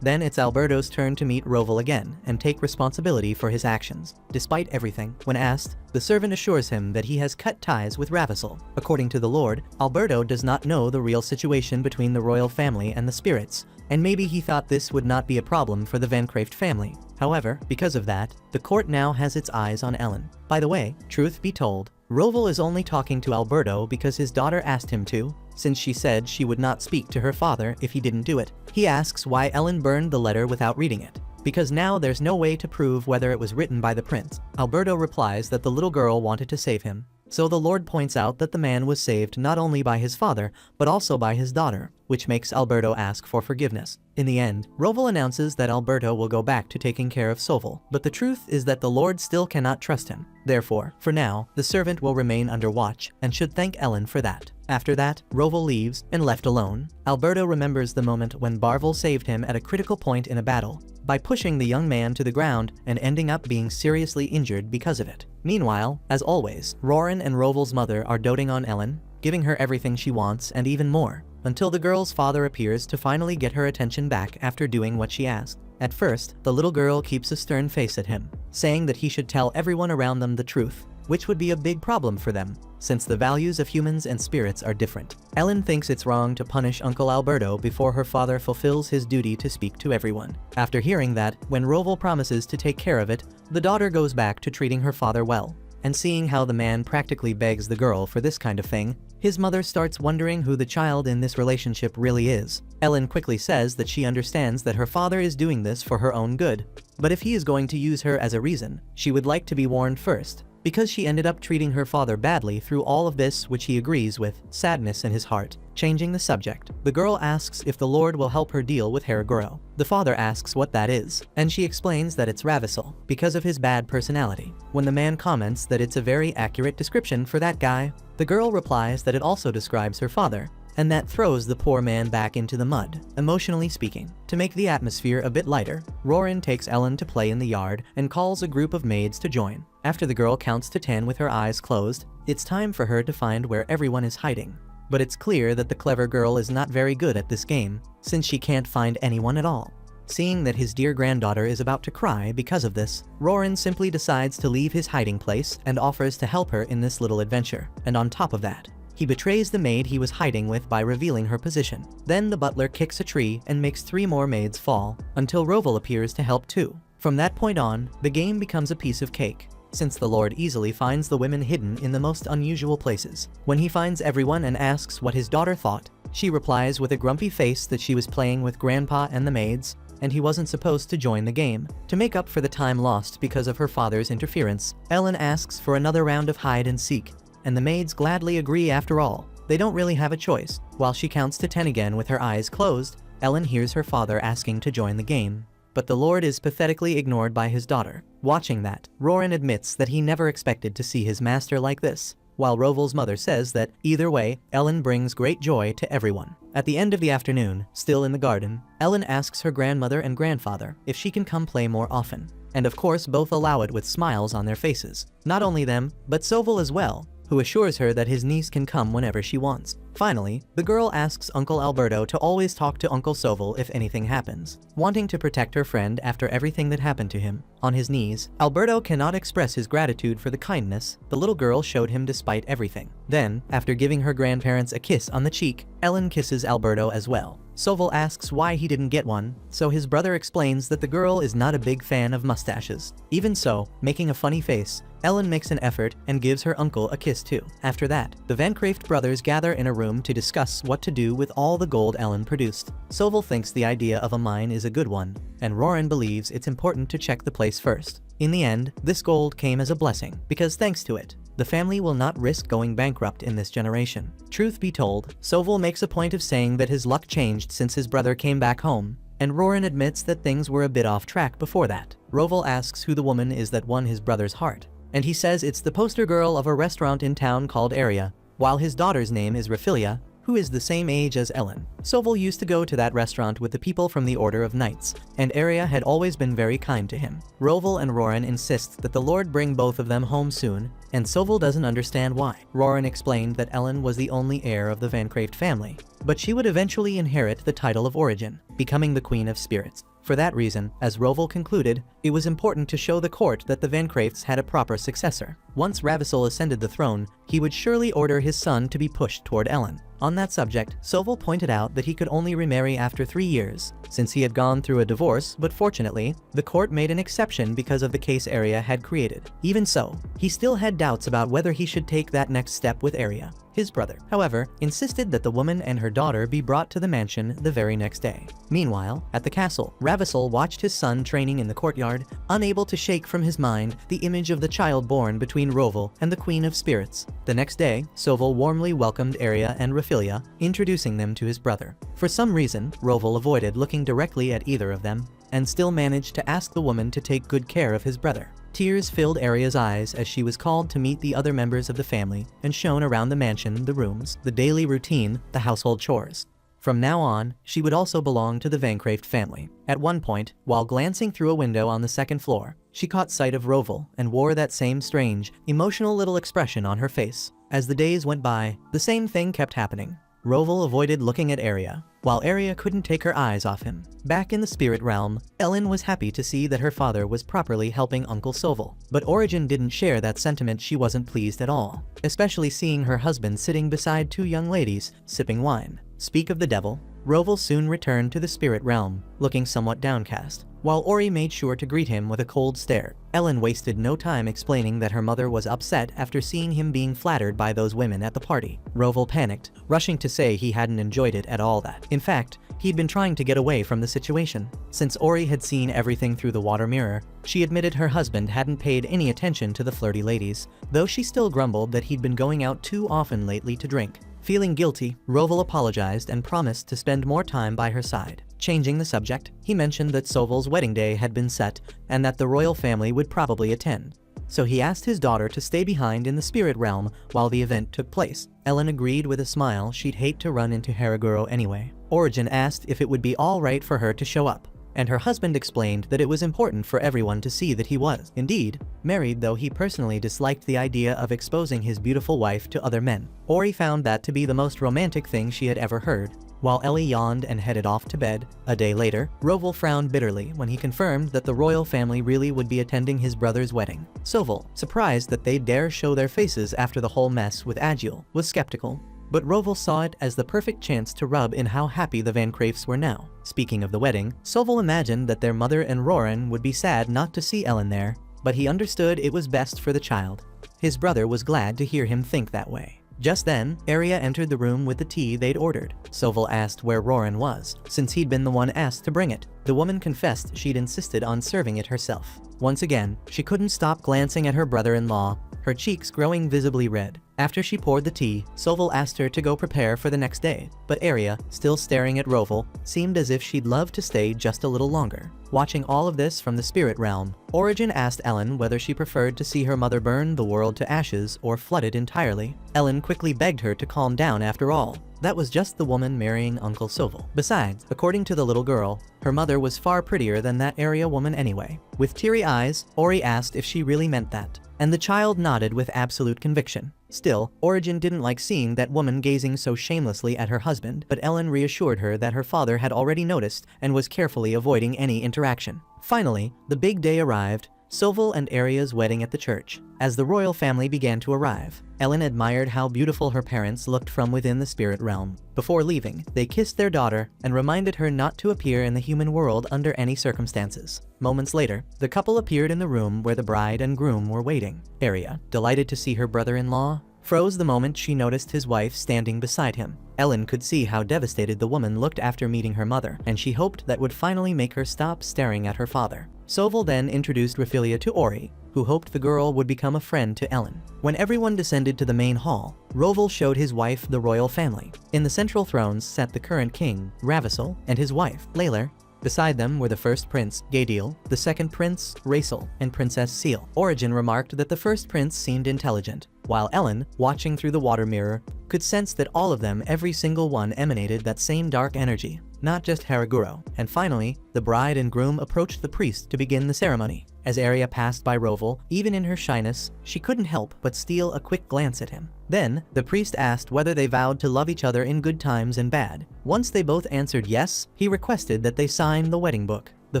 Then it's Alberto's turn to meet Roval again and take responsibility for his actions. Despite everything, when asked, the servant assures him that he has cut ties with Ravissel. According to the Lord, Alberto does not know the real situation between the royal family and the spirits, and maybe he thought this would not be a problem for the Van Craeft family. However, because of that, the court now has its eyes on Ellen. By the way, truth be told, Roval is only talking to Alberto because his daughter asked him to, since she said she would not speak to her father if he didn't do it. He asks why Ellen burned the letter without reading it, because now there's no way to prove whether it was written by the prince. Alberto replies that the little girl wanted to save him. So the Lord points out that the man was saved not only by his father, but also by his daughter, which makes Alberto ask for forgiveness. In the end, Roval announces that Alberto will go back to taking care of Soval, but the truth is that the Lord still cannot trust him. Therefore, for now, the servant will remain under watch and should thank Ellen for that. After that, Roval leaves, and left alone, Alberto remembers the moment when Barvel saved him at a critical point in a battle, by pushing the young man to the ground and ending up being seriously injured because of it. Meanwhile, as always, Roran and Roval's mother are doting on Ellen, giving her everything she wants and even more, until the girl's father appears to finally get her attention back after doing what she asked. At first, the little girl keeps a stern face at him, saying that he should tell everyone around them the truth, which would be a big problem for them, since the values of humans and spirits are different. Ellen thinks it's wrong to punish Uncle Alberto before her father fulfills his duty to speak to everyone. After hearing that, when Roval promises to take care of it, the daughter goes back to treating her father well. And seeing how the man practically begs the girl for this kind of thing, his mother starts wondering who the child in this relationship really is. Ellen quickly says that she understands that her father is doing this for her own good, but if he is going to use her as a reason, she would like to be warned first, because she ended up treating her father badly through all of this, which he agrees with, sadness in his heart. Changing the subject, the girl asks if the Lord will help her deal with Heraguro. The father asks what that is, and she explains that it's Ravissel, because of his bad personality. When the man comments that it's a very accurate description for that guy, the girl replies that it also describes her father, and that throws the poor man back into the mud, emotionally speaking. To make the atmosphere a bit lighter, Roran takes Ellen to play in the yard and calls a group of maids to join. After the girl counts to 10 with her eyes closed, it's time for her to find where everyone is hiding. But it's clear that the clever girl is not very good at this game, since she can't find anyone at all. Seeing that his dear granddaughter is about to cry because of this, Roran simply decides to leave his hiding place and offers to help her in this little adventure. And on top of that, he betrays the maid he was hiding with by revealing her position. Then the butler kicks a tree and makes 3 more maids fall, until Roval appears to help too. From that point on, the game becomes a piece of cake, since the Lord easily finds the women hidden in the most unusual places. When he finds everyone and asks what his daughter thought, she replies with a grumpy face that she was playing with Grandpa and the maids, and he wasn't supposed to join the game. To make up for the time lost because of her father's interference, Ellen asks for another round of hide and seek, and the maids gladly agree after all. They don't really have a choice. While she counts to 10 again with her eyes closed, Ellen hears her father asking to join the game. But the Lord is pathetically ignored by his daughter. Watching that, Roran admits that he never expected to see his master like this, while Roval's mother says that, either way, Ellen brings great joy to everyone. At the end of the afternoon, still in the garden, Ellen asks her grandmother and grandfather if she can come play more often. And of course both allow it with smiles on their faces. Not only them, but Soval as well, who assures her that his niece can come whenever she wants. Finally, the girl asks Uncle Alberto to always talk to Uncle Soval if anything happens, wanting to protect her friend after everything that happened to him. On his knees, Alberto cannot express his gratitude for the kindness the little girl showed him despite everything. Then, after giving her grandparents a kiss on the cheek, Ellen kisses Alberto as well. Soval asks why he didn't get one, so his brother explains that the girl is not a big fan of mustaches. Even so, making a funny face, Ellen makes an effort and gives her uncle a kiss too. After that, the Van Craeft brothers gather in a room to discuss what to do with all the gold Ellen produced. Sovel thinks the idea of a mine is a good one, and Roran believes it's important to check the place first. In the end, this gold came as a blessing, because thanks to it, the family will not risk going bankrupt in this generation. Truth be told, Sovel makes a point of saying that his luck changed since his brother came back home, and Roran admits that things were a bit off track before that. Roval asks who the woman is that won his brother's heart, and he says it's the poster girl of a restaurant in town called Aria, while his daughter's name is Raphilia, who is the same age as Ellen. Sovel used to go to that restaurant with the people from the Order of Knights, and Aria had always been very kind to him. Roval and Roran insist that the Lord bring both of them home soon, and Sovel doesn't understand why. Roran explained that Ellen was the only heir of the Van Craeft family, but she would eventually inherit the title of Origin, becoming the Queen of Spirits. For that reason, as Roval concluded, it was important to show the court that the Van Craefts had a proper successor. Once Ravissol ascended the throne, he would surely order his son to be pushed toward Ellen. On that subject, Sovel pointed out that he could only remarry after 3 years, since he had gone through a divorce, but fortunately, the court made an exception because of the case Aria had created. Even so, he still had doubts about whether he should take that next step with Aria. His brother, however, insisted that the woman and her daughter be brought to the mansion the very next day. Meanwhile, at the castle, Ravissol watched his son training in the courtyard, unable to shake from his mind the image of the child born between Roval and the Queen of Spirits. The next day, Sovel warmly welcomed Aria and Raphilia, introducing them to his brother. For some reason, Roval avoided looking directly at either of them, and still managed to ask the woman to take good care of his brother. Tears filled Aria's eyes as she was called to meet the other members of the family and shown around the mansion, the rooms, the daily routine, the household chores. From now on, she would also belong to the Van Craeft family. At one point, while glancing through a window on the second floor, she caught sight of Roval and wore that same strange, emotional little expression on her face. As the days went by, the same thing kept happening. Roval avoided looking at Aria, while Aria couldn't take her eyes off him. Back in the spirit realm, Ellen was happy to see that her father was properly helping Uncle Sovel. But Origin didn't share that sentiment. She wasn't pleased at all, especially seeing her husband sitting beside 2 young ladies, sipping wine. Speak of the devil, Roval soon returned to the spirit realm, looking somewhat downcast, while Ori made sure to greet him with a cold stare. Ellen wasted no time explaining that her mother was upset after seeing him being flattered by those women at the party. Roval panicked, rushing to say he hadn't enjoyed it at all. That, in fact, he'd been trying to get away from the situation. Since Ori had seen everything through the water mirror, she admitted her husband hadn't paid any attention to the flirty ladies, though she still grumbled that he'd been going out too often lately to drink. Feeling guilty, Roval apologized and promised to spend more time by her side. Changing the subject, he mentioned that Sovel's wedding day had been set and that the royal family would probably attend. So he asked his daughter to stay behind in the spirit realm while the event took place. Ellen agreed with a smile. She'd hate to run into Haraguro anyway. Origin asked if it would be all right for her to show up, and her husband explained that it was important for everyone to see that he was, indeed, married, though he personally disliked the idea of exposing his beautiful wife to other men. Ori found that to be the most romantic thing she had ever heard. While Ellie yawned and headed off to bed, a day later, Roval frowned bitterly when he confirmed that the royal family really would be attending his brother's wedding. Sovel, surprised that they'd dare show their faces after the whole mess with Agil, was skeptical. But Roval saw it as the perfect chance to rub in how happy the Van Craefts were now. Speaking of the wedding, Sovel imagined that their mother and Roran would be sad not to see Ellen there, but he understood it was best for the child. His brother was glad to hear him think that way. Just then, Aria entered the room with the tea they'd ordered. Sovel asked where Roran was, since he'd been the one asked to bring it. The woman confessed she'd insisted on serving it herself. Once again, she couldn't stop glancing at her brother-in-law, her cheeks growing visibly red. After she poured the tea, Sovel asked her to go prepare for the next day, but Aria, still staring at Roval, seemed as if she'd love to stay just a little longer. Watching all of this from the spirit realm, Origin asked Ellen whether she preferred to see her mother burn the world to ashes or flooded entirely. Ellen quickly begged her to calm down. After all, that was just the woman marrying Uncle Sovel. Besides, according to the little girl, her mother was far prettier than that Aria woman anyway. With teary eyes, Ori asked if she really meant that, and the child nodded with absolute conviction. Still, Origin didn't like seeing that woman gazing so shamelessly at her husband, but Ellen reassured her that her father had already noticed and was carefully avoiding any interaction. Finally, the big day arrived, Soval and Aria's wedding at the church. As the royal family began to arrive, Ellen admired how beautiful her parents looked from within the spirit realm. Before leaving, they kissed their daughter and reminded her not to appear in the human world under any circumstances. Moments later, the couple appeared in the room where the bride and groom were waiting. Aria, delighted to see her brother-in-law, froze the moment she noticed his wife standing beside him. Ellen could see how devastated the woman looked after meeting her mother, and she hoped that would finally make her stop staring at her father. Soval then introduced Raphilia to Ori, who hoped the girl would become a friend to Ellen. When everyone descended to the main hall, Roval showed his wife the royal family. In the central thrones sat the current king, Ravissel, and his wife, Layler. Beside them were the first prince, Gaedil, the second prince, Raisel, and Princess Seal. Origen remarked that the first prince seemed intelligent, while Ellen, watching through the water mirror, could sense that all of them, every single one, emanated that same dark energy, not just Haraguro. And finally, the bride and groom approached the priest to begin the ceremony. As Aria passed by Roval, even in her shyness, she couldn't help but steal a quick glance at him. Then, the priest asked whether they vowed to love each other in good times and bad. Once they both answered yes, he requested that they sign the wedding book. The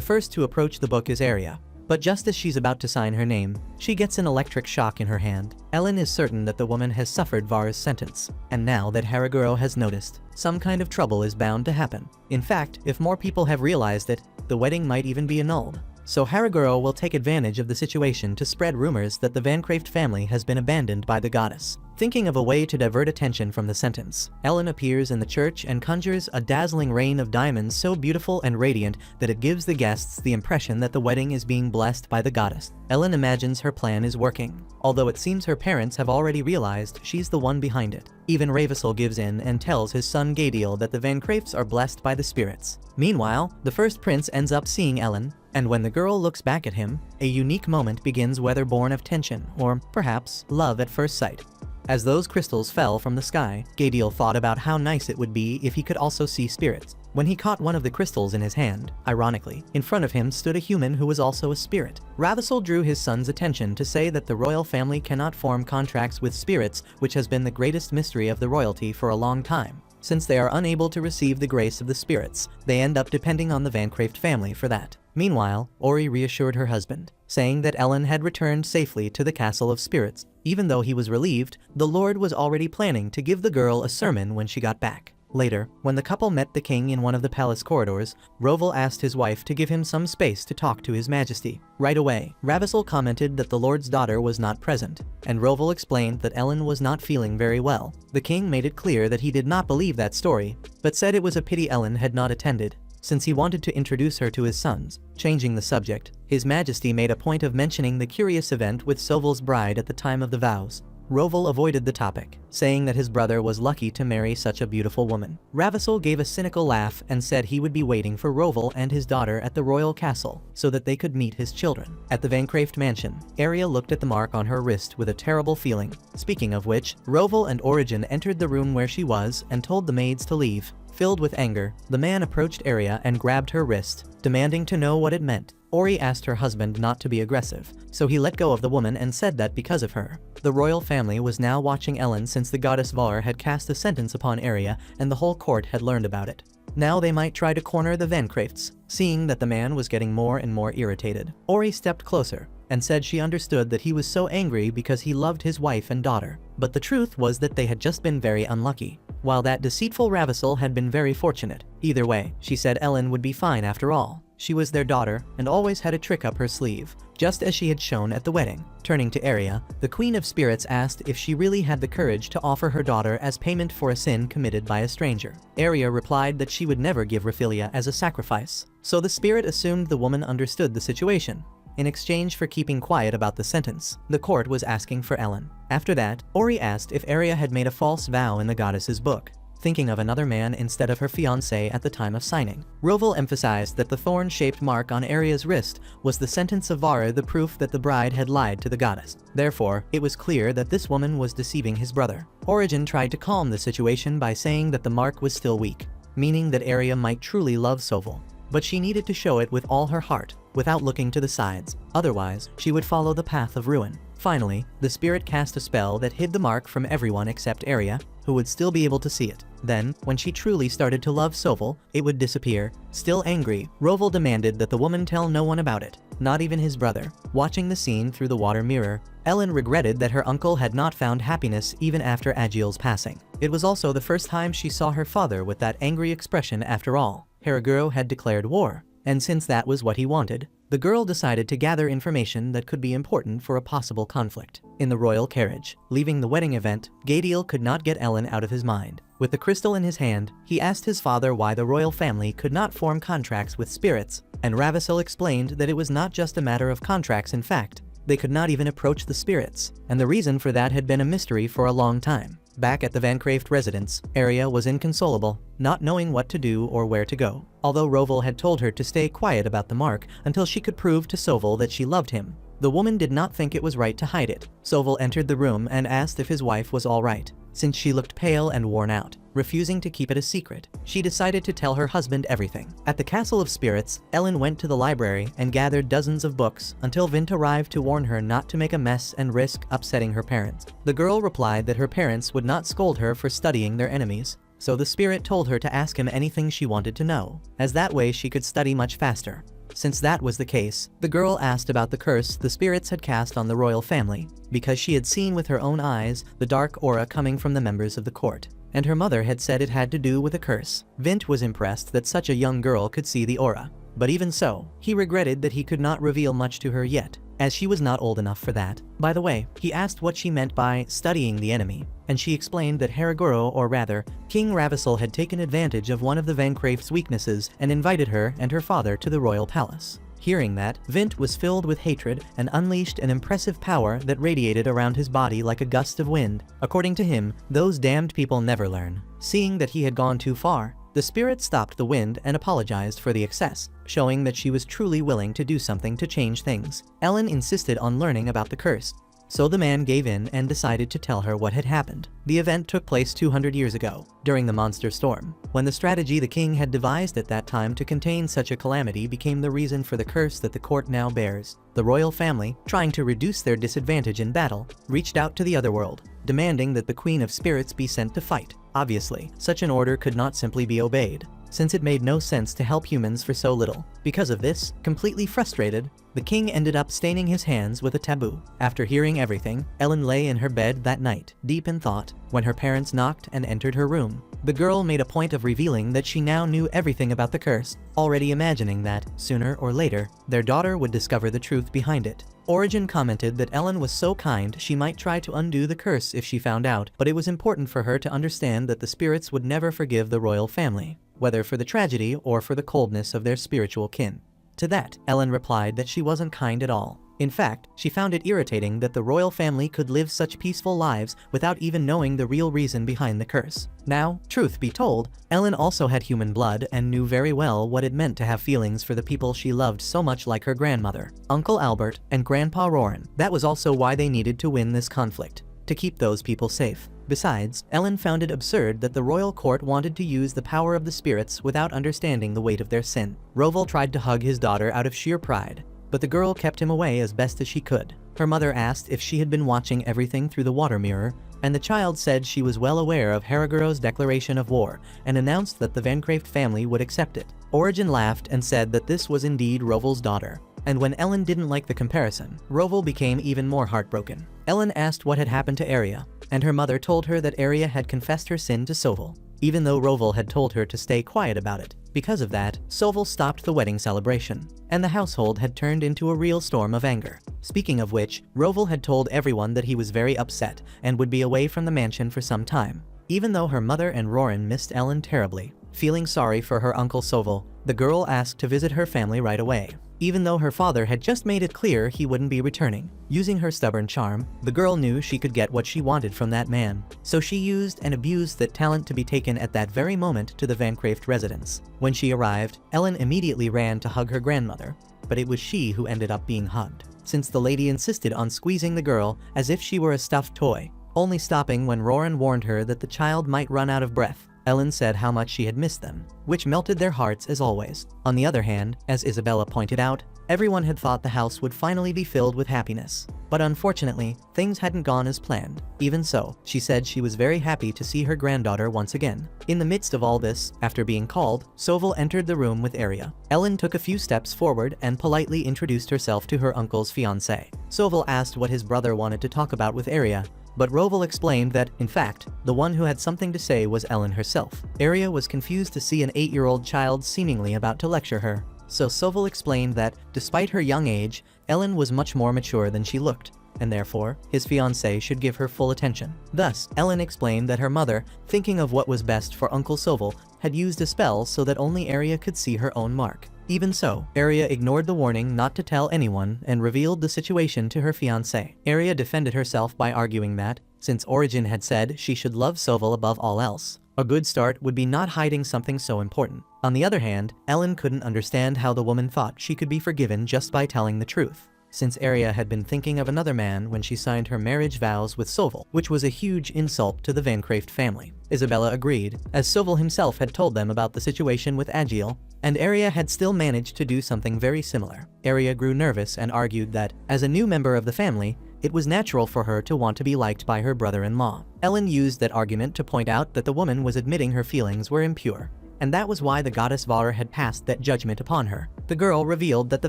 first to approach the book is Aria, but just as she's about to sign her name, she gets an electric shock in her hand. Ellen is certain that the woman has suffered Vara's sentence, and now that Haraguro has noticed, some kind of trouble is bound to happen. In fact, if more people have realized it, the wedding might even be annulled. So Haraguro will take advantage of the situation to spread rumors that the Vancraft family has been abandoned by the goddess. Thinking of a way to divert attention from the sentence, Ellen appears in the church and conjures a dazzling rain of diamonds so beautiful and radiant that it gives the guests the impression that the wedding is being blessed by the goddess. Ellen imagines her plan is working, although it seems her parents have already realized she's the one behind it. Even Ravissel gives in and tells his son Gaedil that the Vancrafts are blessed by the spirits. Meanwhile, the first prince ends up seeing Ellen, and when the girl looks back at him, a unique moment begins, whether born of tension or, perhaps, love at first sight. As those crystals fell from the sky, Gaedil thought about how nice it would be if he could also see spirits. When he caught one of the crystals in his hand, ironically, in front of him stood a human who was also a spirit. Ravissel drew his son's attention to say that the royal family cannot form contracts with spirits, which has been the greatest mystery of the royalty for a long time. Since they are unable to receive the grace of the spirits, they end up depending on the Vancraft family for that. Meanwhile, Ori reassured her husband, saying that Ellen had returned safely to the Castle of Spirits. Even though he was relieved, the Lord was already planning to give the girl a sermon when she got back. Later, when the couple met the king in one of the palace corridors, Roval asked his wife to give him some space to talk to his majesty. Right away, Ravissel commented that the Lord's daughter was not present, and Roval explained that Ellen was not feeling very well. The king made it clear that he did not believe that story, but said it was a pity Ellen had not attended, since he wanted to introduce her to his sons. Changing the subject, His Majesty made a point of mentioning the curious event with Soval's bride at the time of the vows. Roval avoided the topic, saying that his brother was lucky to marry such a beautiful woman. Ravissel gave a cynical laugh and said he would be waiting for Roval and his daughter at the royal castle so that they could meet his children. At the Vancraft mansion, Aria looked at the mark on her wrist with a terrible feeling. Speaking of which, Roval and Origen entered the room where she was and told the maids to leave. Filled with anger, the man approached Aria and grabbed her wrist, demanding to know what it meant. Ori asked her husband not to be aggressive, so he let go of the woman and said that because of her, the royal family was now watching Ellen since the goddess Var had cast a sentence upon Aria and the whole court had learned about it. Now they might try to corner the Vancrafts. Seeing that the man was getting more and more irritated, Ori stepped closer and said she understood that he was so angry because he loved his wife and daughter. But the truth was that they had just been very unlucky, while that deceitful Ravissel had been very fortunate. Either way, she said Ellen would be fine after all. She was their daughter and always had a trick up her sleeve, just as she had shown at the wedding. Turning to Aria, the Queen of Spirits asked if she really had the courage to offer her daughter as payment for a sin committed by a stranger. Aria replied that she would never give Raphilia as a sacrifice. So the spirit assumed the woman understood the situation. In exchange for keeping quiet about the sentence, the court was asking for Ellen. After that, Ori asked if Aria had made a false vow in the goddess's book, thinking of another man instead of her fiancé at the time of signing. Roval emphasized that the thorn-shaped mark on Aria's wrist was the sentence of Vara, the proof that the bride had lied to the goddess. Therefore, it was clear that this woman was deceiving his brother. Origen tried to calm the situation by saying that the mark was still weak, meaning that Aria might truly love Soval, but she needed to show it with all her heart, without looking to the sides. Otherwise, she would follow the path of ruin. Finally, the spirit cast a spell that hid the mark from everyone except Aria, who would still be able to see it. Then, when she truly started to love Soval, it would disappear. Still angry, Roval demanded that the woman tell no one about it. not even his brother. Watching the scene through the water mirror, Ellen regretted that her uncle had not found happiness even after Agiel's passing. It was also the first time she saw her father with that angry expression. After all, Haraguro had declared war, and since that was what he wanted, the girl decided to gather information that could be important for a possible conflict. In the royal carriage, leaving the wedding event, Gadiel could not get Ellen out of his mind. With the crystal in his hand, he asked his father why the royal family could not form contracts with spirits, and Ravissel explained that it was not just a matter of contracts. In fact, they could not even approach the spirits, and the reason for that had been a mystery for a long time. Back at the Van Craeft residence, Arya was inconsolable, not knowing what to do or where to go. Although Roval had told her to stay quiet about the mark until she could prove to Soval that she loved him, the woman did not think it was right to hide it. Soval entered the room and asked if his wife was all right, since she looked pale and worn out. Refusing to keep it a secret, she decided to tell her husband everything. At the Castle of Spirits, Ellen went to the library and gathered dozens of books until Vint arrived to warn her not to make a mess and risk upsetting her parents. The girl replied that her parents would not scold her for studying their enemies, so the spirit told her to ask him anything she wanted to know, as that way she could study much faster. Since that was the case, the girl asked about the curse the spirits had cast on the royal family, because she had seen with her own eyes the dark aura coming from the members of the court, and her mother had said it had to do with a curse. Vint was impressed that such a young girl could see the aura, but even so, he regretted that he could not reveal much to her yet, as she was not old enough for that. By the way, he asked what she meant by studying the enemy, and she explained that Haraguro, or rather, King Ravissel, had taken advantage of one of the Van Craeft's weaknesses and invited her and her father to the royal palace. Hearing that, Vint was filled with hatred and unleashed an impressive power that radiated around his body like a gust of wind. According to him, those damned people never learn. Seeing that he had gone too far, the spirit stopped the wind and apologized for the excess, showing that she was truly willing to do something to change things. Ellen insisted on learning about the curse, so the man gave in and decided to tell her what had happened. The event took place 200 years ago, during the Monster Storm, when the strategy the king had devised at that time to contain such a calamity became the reason for the curse that the court now bears. The royal family, trying to reduce their disadvantage in battle, reached out to the otherworld, demanding that the Queen of Spirits be sent to fight. Obviously, such an order could not simply be obeyed, since it made no sense to help humans for so little. Because of this, completely frustrated, the king ended up staining his hands with a taboo. After hearing everything, Ellen lay in her bed that night, deep in thought, when her parents knocked and entered her room. The girl made a point of revealing that she now knew everything about the curse, already imagining that, sooner or later, their daughter would discover the truth behind it. Origin commented that Ellen was so kind she might try to undo the curse if she found out, but it was important for her to understand that the spirits would never forgive the royal family, whether for the tragedy or for the coldness of their spiritual kin. To that, Ellen replied that she wasn't kind at all. In fact, she found it irritating that the royal family could live such peaceful lives without even knowing the real reason behind the curse. Now, truth be told, Ellen also had human blood and knew very well what it meant to have feelings for the people she loved so much, like her grandmother, Uncle Albert, and Grandpa Roran. That was also why they needed to win this conflict, to keep those people safe. Besides, Ellen found it absurd that the royal court wanted to use the power of the spirits without understanding the weight of their sin. Roval tried to hug his daughter out of sheer pride, but the girl kept him away as best as she could. Her mother asked if she had been watching everything through the water mirror, and the child said she was well aware of Haraguro's declaration of war and announced that the Van Craeft family would accept it. Origin laughed and said that this was indeed Roval's daughter. And when Ellen didn't like the comparison, Roval became even more heartbroken. Ellen asked what had happened to Arya, and her mother told her that Arya had confessed her sin to Soval, even though Roval had told her to stay quiet about it. Because of that, Soval stopped the wedding celebration, and the household had turned into a real storm of anger. Speaking of which, Roval had told everyone that he was very upset and would be away from the mansion for some time. Even though her mother and Roran missed Ellen terribly, feeling sorry for her uncle Soval, the girl asked to visit her family right away, even though her father had just made it clear he wouldn't be returning. Using her stubborn charm, the girl knew she could get what she wanted from that man, so she used and abused that talent to be taken at that very moment to the Van Craeft residence. When she arrived, Ellen immediately ran to hug her grandmother, but it was she who ended up being hugged, since the lady insisted on squeezing the girl as if she were a stuffed toy, only stopping when Roran warned her that the child might run out of breath. Ellen said how much she had missed them, which melted their hearts as always. On the other hand, as Isabella pointed out, Everyone had thought the house would finally be filled with happiness. But unfortunately, things hadn't gone as planned. Even so, she said she was very happy to see her granddaughter once again. In the midst of all this, after being called, Soval entered the room with Arya. Ellen took a few steps forward and politely introduced herself to her uncle's fiancée. Soval asked what his brother wanted to talk about with Arya, but Roval explained that, in fact, the one who had something to say was Ellen herself. Arya was confused to see an 8-year-old child seemingly about to lecture her. So Soval explained that, despite her young age, Ellen was much more mature than she looked, and therefore, his fiancée should give her full attention. Thus, Ellen explained that her mother, thinking of what was best for Uncle Soval, had used a spell so that only Arya could see her own mark. Even so, Arya ignored the warning not to tell anyone and revealed the situation to her fiancé. Arya defended herself by arguing that, since Origin had said she should love Soval above all else, a good start would be not hiding something so important. On the other hand, Ellen couldn't understand how the woman thought she could be forgiven just by telling the truth, since Arya had been thinking of another man when she signed her marriage vows with Soval, which was a huge insult to the Vancraft family. Isabella agreed, as Soval himself had told them about the situation with Agiel, and Arya had still managed to do something very similar. Arya grew nervous and argued that, as a new member of the family, it was natural for her to want to be liked by her brother-in-law. Ellen used that argument to point out that the woman was admitting her feelings were impure, and that was why the goddess Var had passed that judgment upon her. The girl revealed that the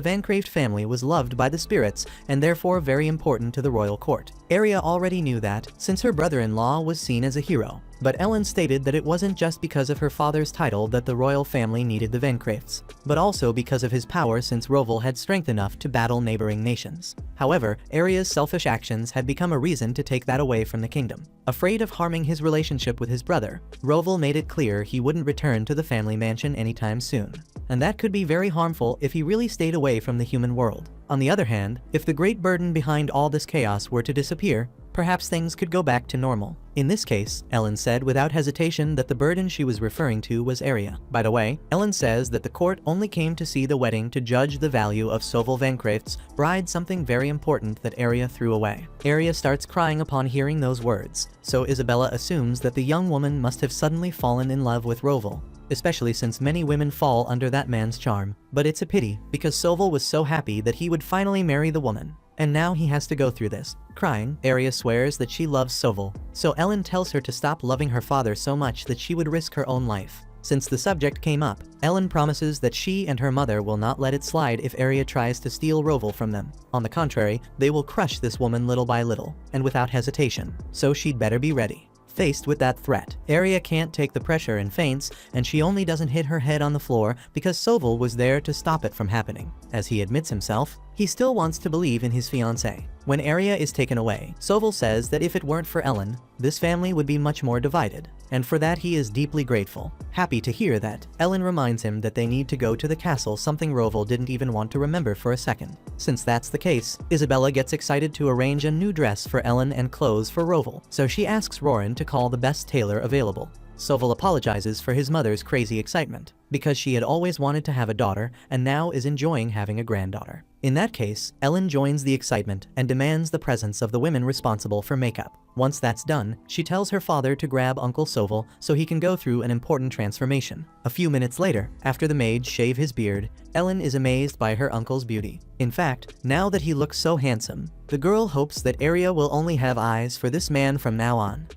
Vancraft family was loved by the spirits and therefore very important to the royal court. Arya already knew that, since her brother-in-law was seen as a hero, but Ellen stated that it wasn't just because of her father's title that the royal family needed the Vancrafts, but also because of his power since Roval had strength enough to battle neighboring nations. However, Arya's selfish actions had become a reason to take that away from the kingdom. Afraid of harming his relationship with his brother, Roval made it clear he wouldn't return to the family mansion anytime soon, and that could be very harmful if he really stayed away from the human world. On the other hand, if the great burden behind all this chaos were to disappear, perhaps things could go back to normal. In this case, Ellen said without hesitation that the burden she was referring to was Arya. By the way, Ellen says that the court only came to see the wedding to judge the value of Soval Vancraft's bride, something very important that Arya threw away. Arya starts crying upon hearing those words, so Isabella assumes that the young woman must have suddenly fallen in love with Roval, especially since many women fall under that man's charm. But it's a pity, because Soval was so happy that he would finally marry the woman, and now he has to go through this. Crying, Arya swears that she loves Soval, so Ellen tells her to stop loving her father so much that she would risk her own life. Since the subject came up, Ellen promises that she and her mother will not let it slide if Arya tries to steal Roval from them. On the contrary, they will crush this woman little by little, and without hesitation, so she'd better be ready. Faced with that threat, Arya can't take the pressure and faints, and she only doesn't hit her head on the floor because Soval was there to stop it from happening. As he admits himself, he still wants to believe in his fiancée. When Arya is taken away, Soval says that if it weren't for Ellen, this family would be much more divided, and for that he is deeply grateful. Happy to hear that, Ellen reminds him that they need to go to the castle, something Roval didn't even want to remember for a second. Since that's the case, Isabella gets excited to arrange a new dress for Ellen and clothes for Roval, so she asks Roran to call the best tailor available. Soval apologizes for his mother's crazy excitement, because she had always wanted to have a daughter and now is enjoying having a granddaughter. In that case, Ellen joins the excitement and demands the presence of the women responsible for makeup. Once that's done, she tells her father to grab Uncle Soval so he can go through an important transformation. A few minutes later, after the maids shave his beard, Ellen is amazed by her uncle's beauty. In fact, now that he looks so handsome, the girl hopes that Arya will only have eyes for this man from now on.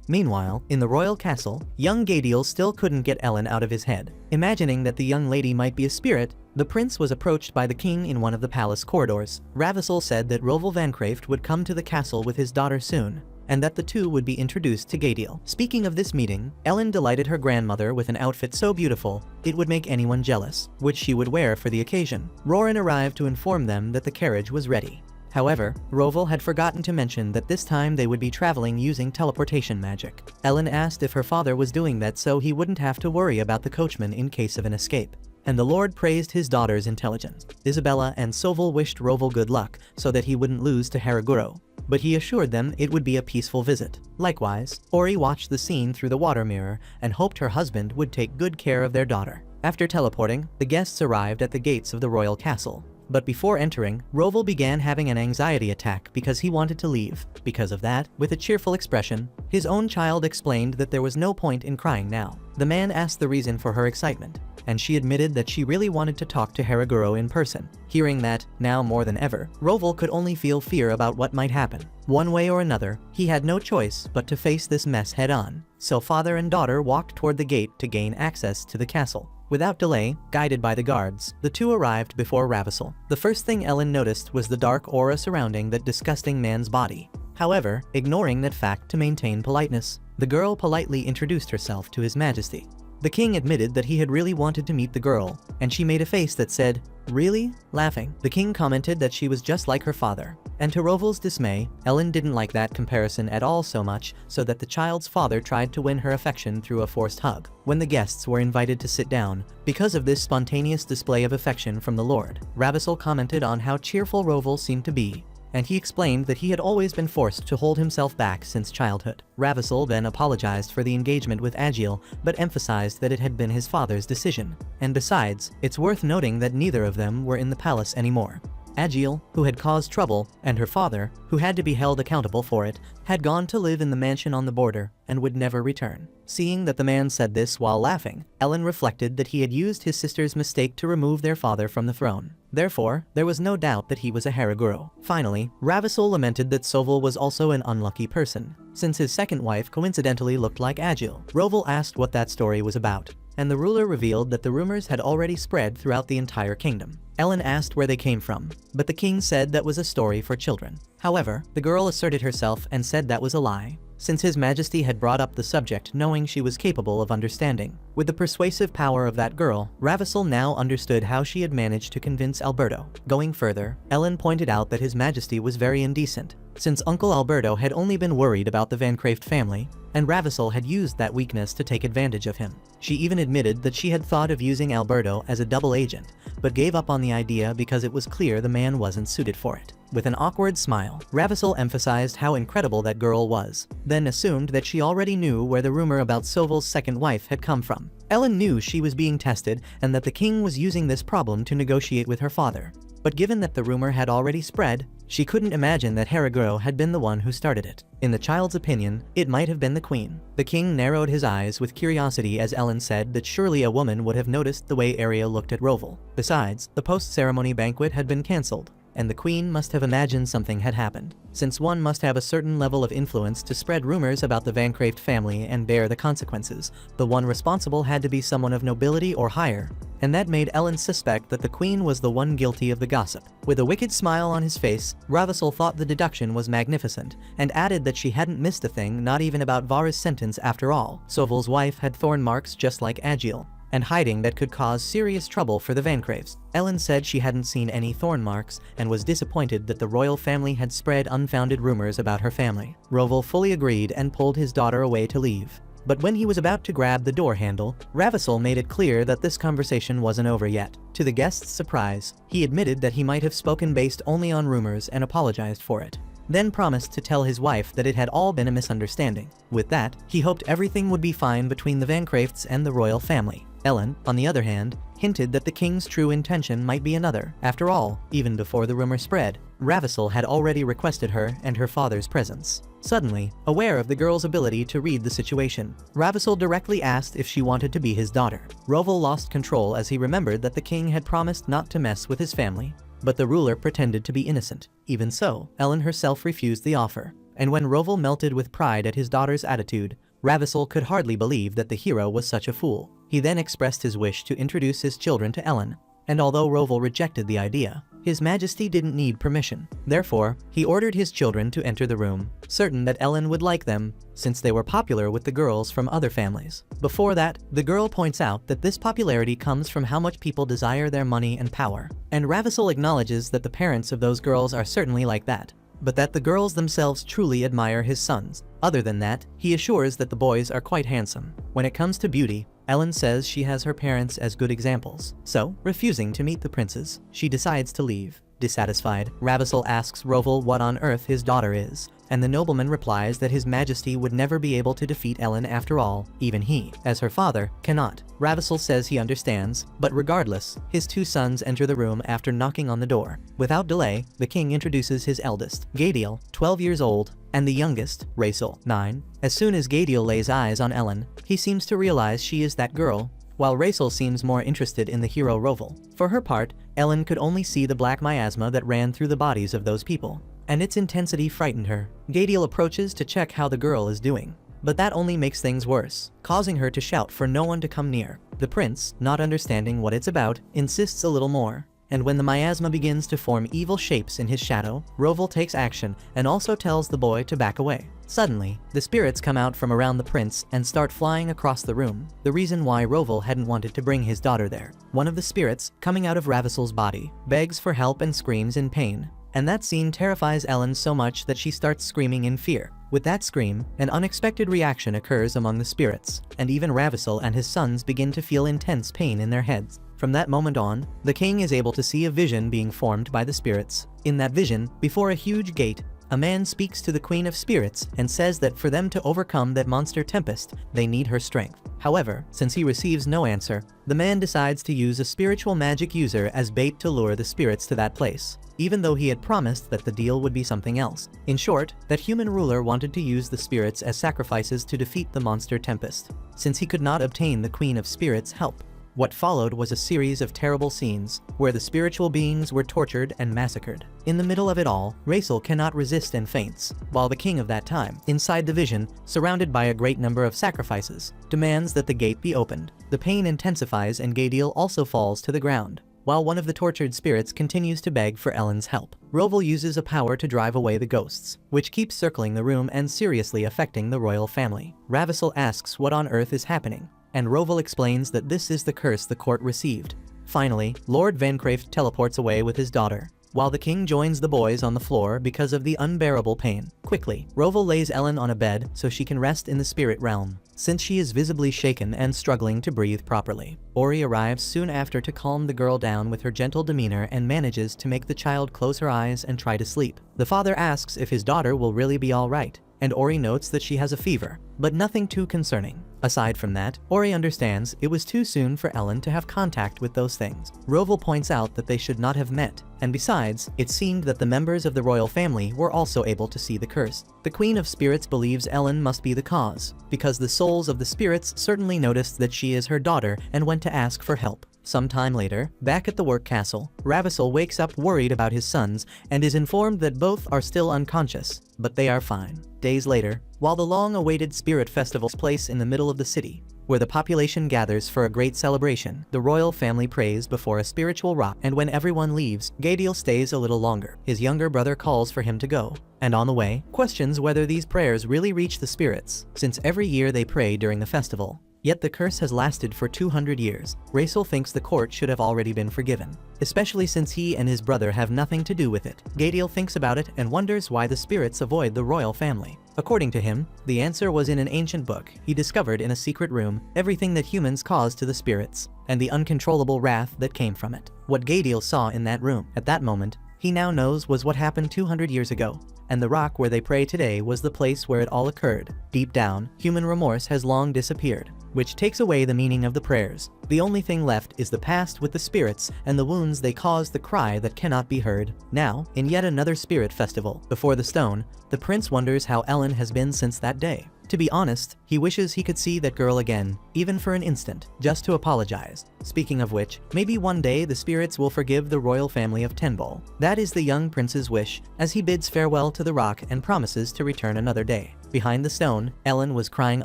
Meanwhile, in the royal castle, young Gadiel still couldn't get Ellen out of his head. Imagining that the young lady might be a spirit, the prince was approached by the king in one of the palace corridors. Ravissel said that Roval Vancraft would come to the castle with his daughter soon, and that the two would be introduced to Gadiel. Speaking of this meeting, Ellen delighted her grandmother with an outfit so beautiful, it would make anyone jealous, which she would wear for the occasion. Roran arrived to inform them that the carriage was ready. However, Roval had forgotten to mention that this time they would be traveling using teleportation magic. Ellen asked if her father was doing that so he wouldn't have to worry about the coachman in case of an escape, and the Lord praised his daughter's intelligence. Isabella and Soval wished Roval good luck so that he wouldn't lose to Haraguro, but he assured them it would be a peaceful visit. Likewise, Ori watched the scene through the water mirror and hoped her husband would take good care of their daughter. After teleporting, the guests arrived at the gates of the royal castle. But before entering, Roval began having an anxiety attack because he wanted to leave. Because of that, with a cheerful expression, his own child explained that there was no point in crying now. The man asked the reason for her excitement, and she admitted that she really wanted to talk to Haraguro in person. Hearing that, now more than ever, Roval could only feel fear about what might happen. One way or another, he had no choice but to face this mess head-on. So father and daughter walked toward the gate to gain access to the castle. Without delay, guided by the guards, the two arrived before Ravissel. The first thing Ellen noticed was the dark aura surrounding that disgusting man's body. However, ignoring that fact to maintain politeness, the girl politely introduced herself to His Majesty. The king admitted that he had really wanted to meet the girl, and she made a face that said, "Really?" Laughing, the king commented that she was just like her father. And to Roval's dismay, Ellen didn't like that comparison at all, so much so that the child's father tried to win her affection through a forced hug. When the guests were invited to sit down, because of this spontaneous display of affection from the lord, Ravissel commented on how cheerful Roval seemed to be, and he explained that he had always been forced to hold himself back since childhood. Ravissel then apologized for the engagement with Agiel, but emphasized that it had been his father's decision. And besides, it's worth noting that neither of them were in the palace anymore. Agiel, who had caused trouble, and her father, who had to be held accountable for it, had gone to live in the mansion on the border and would never return. Seeing that the man said this while laughing, Ellen reflected that he had used his sister's mistake to remove their father from the throne. Therefore, there was no doubt that he was a Haraguro. Finally, Ravissel lamented that Soval was also an unlucky person, since his second wife coincidentally looked like Agiel. Roval asked what that story was about, and the ruler revealed that the rumors had already spread throughout the entire kingdom. Ellen asked where they came from, but the king said that was a story for children. However, the girl asserted herself and said that was a lie, since His Majesty had brought up the subject knowing she was capable of understanding. With the persuasive power of that girl, Ravissel now understood how she had managed to convince Alberto. Going further, Ellen pointed out that His Majesty was very indecent, since Uncle Alberto had only been worried about the Van Craeft family, and Ravissel had used that weakness to take advantage of him. She even admitted that she had thought of using Alberto as a double agent, but gave up on the idea because it was clear the man wasn't suited for it. With an awkward smile, Ravissel emphasized how incredible that girl was, then assumed that she already knew where the rumor about Soval's second wife had come from. Ellen knew she was being tested and that the king was using this problem to negotiate with her father. But given that the rumor had already spread, she couldn't imagine that Haraguro had been the one who started it. In the child's opinion, it might have been the queen. The king narrowed his eyes with curiosity as Ellen said that surely a woman would have noticed the way Arya looked at Roval. Besides, the post-ceremony banquet had been cancelled, and the queen must have imagined something had happened, since one must have a certain level of influence to spread rumors about the Van Craeft family and bear the consequences. The one responsible had to be someone of nobility or higher, and that made Ellen suspect that the queen was the one guilty of the gossip. With a wicked smile on his face, Ravissel thought the deduction was magnificent, and added that she hadn't missed a thing, not even about Vara's sentence after all. Soval's wife had thorn marks just like Agiel, and hiding that could cause serious trouble for the Van Craefts. Ellen said she hadn't seen any thorn marks and was disappointed that the royal family had spread unfounded rumors about her family. Roval fully agreed and pulled his daughter away to leave. But when he was about to grab the door handle, Ravissel made it clear that this conversation wasn't over yet. To the guests' surprise, he admitted that he might have spoken based only on rumors and apologized for it, then promised to tell his wife that it had all been a misunderstanding. With that, he hoped everything would be fine between the Van Craefts and the royal family. Ellen, on the other hand, hinted that the king's true intention might be another. After all, even before the rumor spread, Ravissel had already requested her and her father's presence. Suddenly, aware of the girl's ability to read the situation, Ravissel directly asked if she wanted to be his daughter. Roval lost control as he remembered that the king had promised not to mess with his family, but the ruler pretended to be innocent. Even so, Ellen herself refused the offer, and when Roval melted with pride at his daughter's attitude, Ravissel could hardly believe that the hero was such a fool. He then expressed his wish to introduce his children to Ellen, and although Roval rejected the idea, His Majesty didn't need permission. Therefore, he ordered his children to enter the room, certain that Ellen would like them, since they were popular with the girls from other families. Before that, the girl points out that this popularity comes from how much people desire their money and power, and Ravissel acknowledges that the parents of those girls are certainly like that, but that the girls themselves truly admire his sons. Other than that, he assures that the boys are quite handsome. When it comes to beauty, Ellen says she has her parents as good examples, so, refusing to meet the princes, she decides to leave. Dissatisfied, Ravissel asks Roval what on earth his daughter is, and the nobleman replies that his majesty would never be able to defeat Ellen after all, even he, as her father, cannot. Ravissel says he understands, but regardless, his two sons enter the room after knocking on the door. Without delay, the king introduces his eldest, Gadiel, 12 years old, and the youngest, Rachel, 9. As soon as Gadiel lays eyes on Ellen, he seems to realize she is that girl, while Rachel seems more interested in the hero Roval. For her part, Ellen could only see the black miasma that ran through the bodies of those people, and its intensity frightened her. Gadiel approaches to check how the girl is doing, but that only makes things worse, causing her to shout for no one to come near. The prince, not understanding what it's about, insists a little more, and when the miasma begins to form evil shapes in his shadow, Roval takes action and also tells the boy to back away. Suddenly, the spirits come out from around the prince and start flying across the room, the reason why Roval hadn't wanted to bring his daughter there. One of the spirits, coming out of Ravissel's body, begs for help and screams in pain, and that scene terrifies Ellen so much that she starts screaming in fear. With that scream, an unexpected reaction occurs among the spirits, and even Ravissel and his sons begin to feel intense pain in their heads. From that moment on, the king is able to see a vision being formed by the spirits. In that vision, before a huge gate, a man speaks to the Queen of Spirits and says that for them to overcome that monster tempest, they need her strength. However, since he receives no answer, the man decides to use a spiritual magic user as bait to lure the spirits to that place, even though he had promised that the deal would be something else. In short, that human ruler wanted to use the spirits as sacrifices to defeat the monster tempest, since he could not obtain the Queen of Spirits' help. What followed was a series of terrible scenes, where the spiritual beings were tortured and massacred. In the middle of it all, Rachel cannot resist and faints, while the king of that time, inside the vision, surrounded by a great number of sacrifices, demands that the gate be opened. The pain intensifies and Gadiel also falls to the ground, while one of the tortured spirits continues to beg for Ellen's help. Roval uses a power to drive away the ghosts, which keeps circling the room and seriously affecting the royal family. Ravissel asks what on earth is happening, and Roval explains that this is the curse the court received. Finally, Lord Vancraft teleports away with his daughter, while the king joins the boys on the floor because of the unbearable pain. Quickly, Roval lays Ellen on a bed so she can rest in the spirit realm, since she is visibly shaken and struggling to breathe properly. Ori arrives soon after to calm the girl down with her gentle demeanor and manages to make the child close her eyes and try to sleep. The father asks if his daughter will really be alright, and Ori notes that she has a fever, but nothing too concerning. Aside from that, Ori understands it was too soon for Ellen to have contact with those things. Roval points out that they should not have met, and besides, it seemed that the members of the royal family were also able to see the curse. The Queen of Spirits believes Ellen must be the cause, because the souls of the spirits certainly noticed that she is her daughter and went to ask for help. Some time later, back at the work castle, Ravissel wakes up worried about his sons and is informed that both are still unconscious, but they are fine. Days later, while the long-awaited spirit festival takes place in the middle of the city, where the population gathers for a great celebration, the royal family prays before a spiritual rock, and when everyone leaves, Gadiel stays a little longer. His younger brother calls for him to go, and on the way, questions whether these prayers really reach the spirits, since every year they pray during the festival. Yet the curse has lasted for 200 years. Rachel thinks the court should have already been forgiven, especially since he and his brother have nothing to do with it. Gadiel thinks about it and wonders why the spirits avoid the royal family. According to him, the answer was in an ancient book he discovered in a secret room, everything that humans cause to the spirits, and the uncontrollable wrath that came from it. What Gadiel saw in that room, at that moment, he now knows was what happened 200 years ago, and the rock where they pray today was the place where it all occurred. Deep down, human remorse has long disappeared, which takes away the meaning of the prayers. The only thing left is the past with the spirits and the wounds they caused the cry that cannot be heard. Now, in yet another spirit festival, before the stone, the prince wonders how Ellen has been since that day. To be honest, he wishes he could see that girl again, even for an instant, just to apologize. Speaking of which, maybe one day the spirits will forgive the royal family of Tenbol. That is the young prince's wish, as he bids farewell to the rock and promises to return another day. Behind the stone, Ellen was crying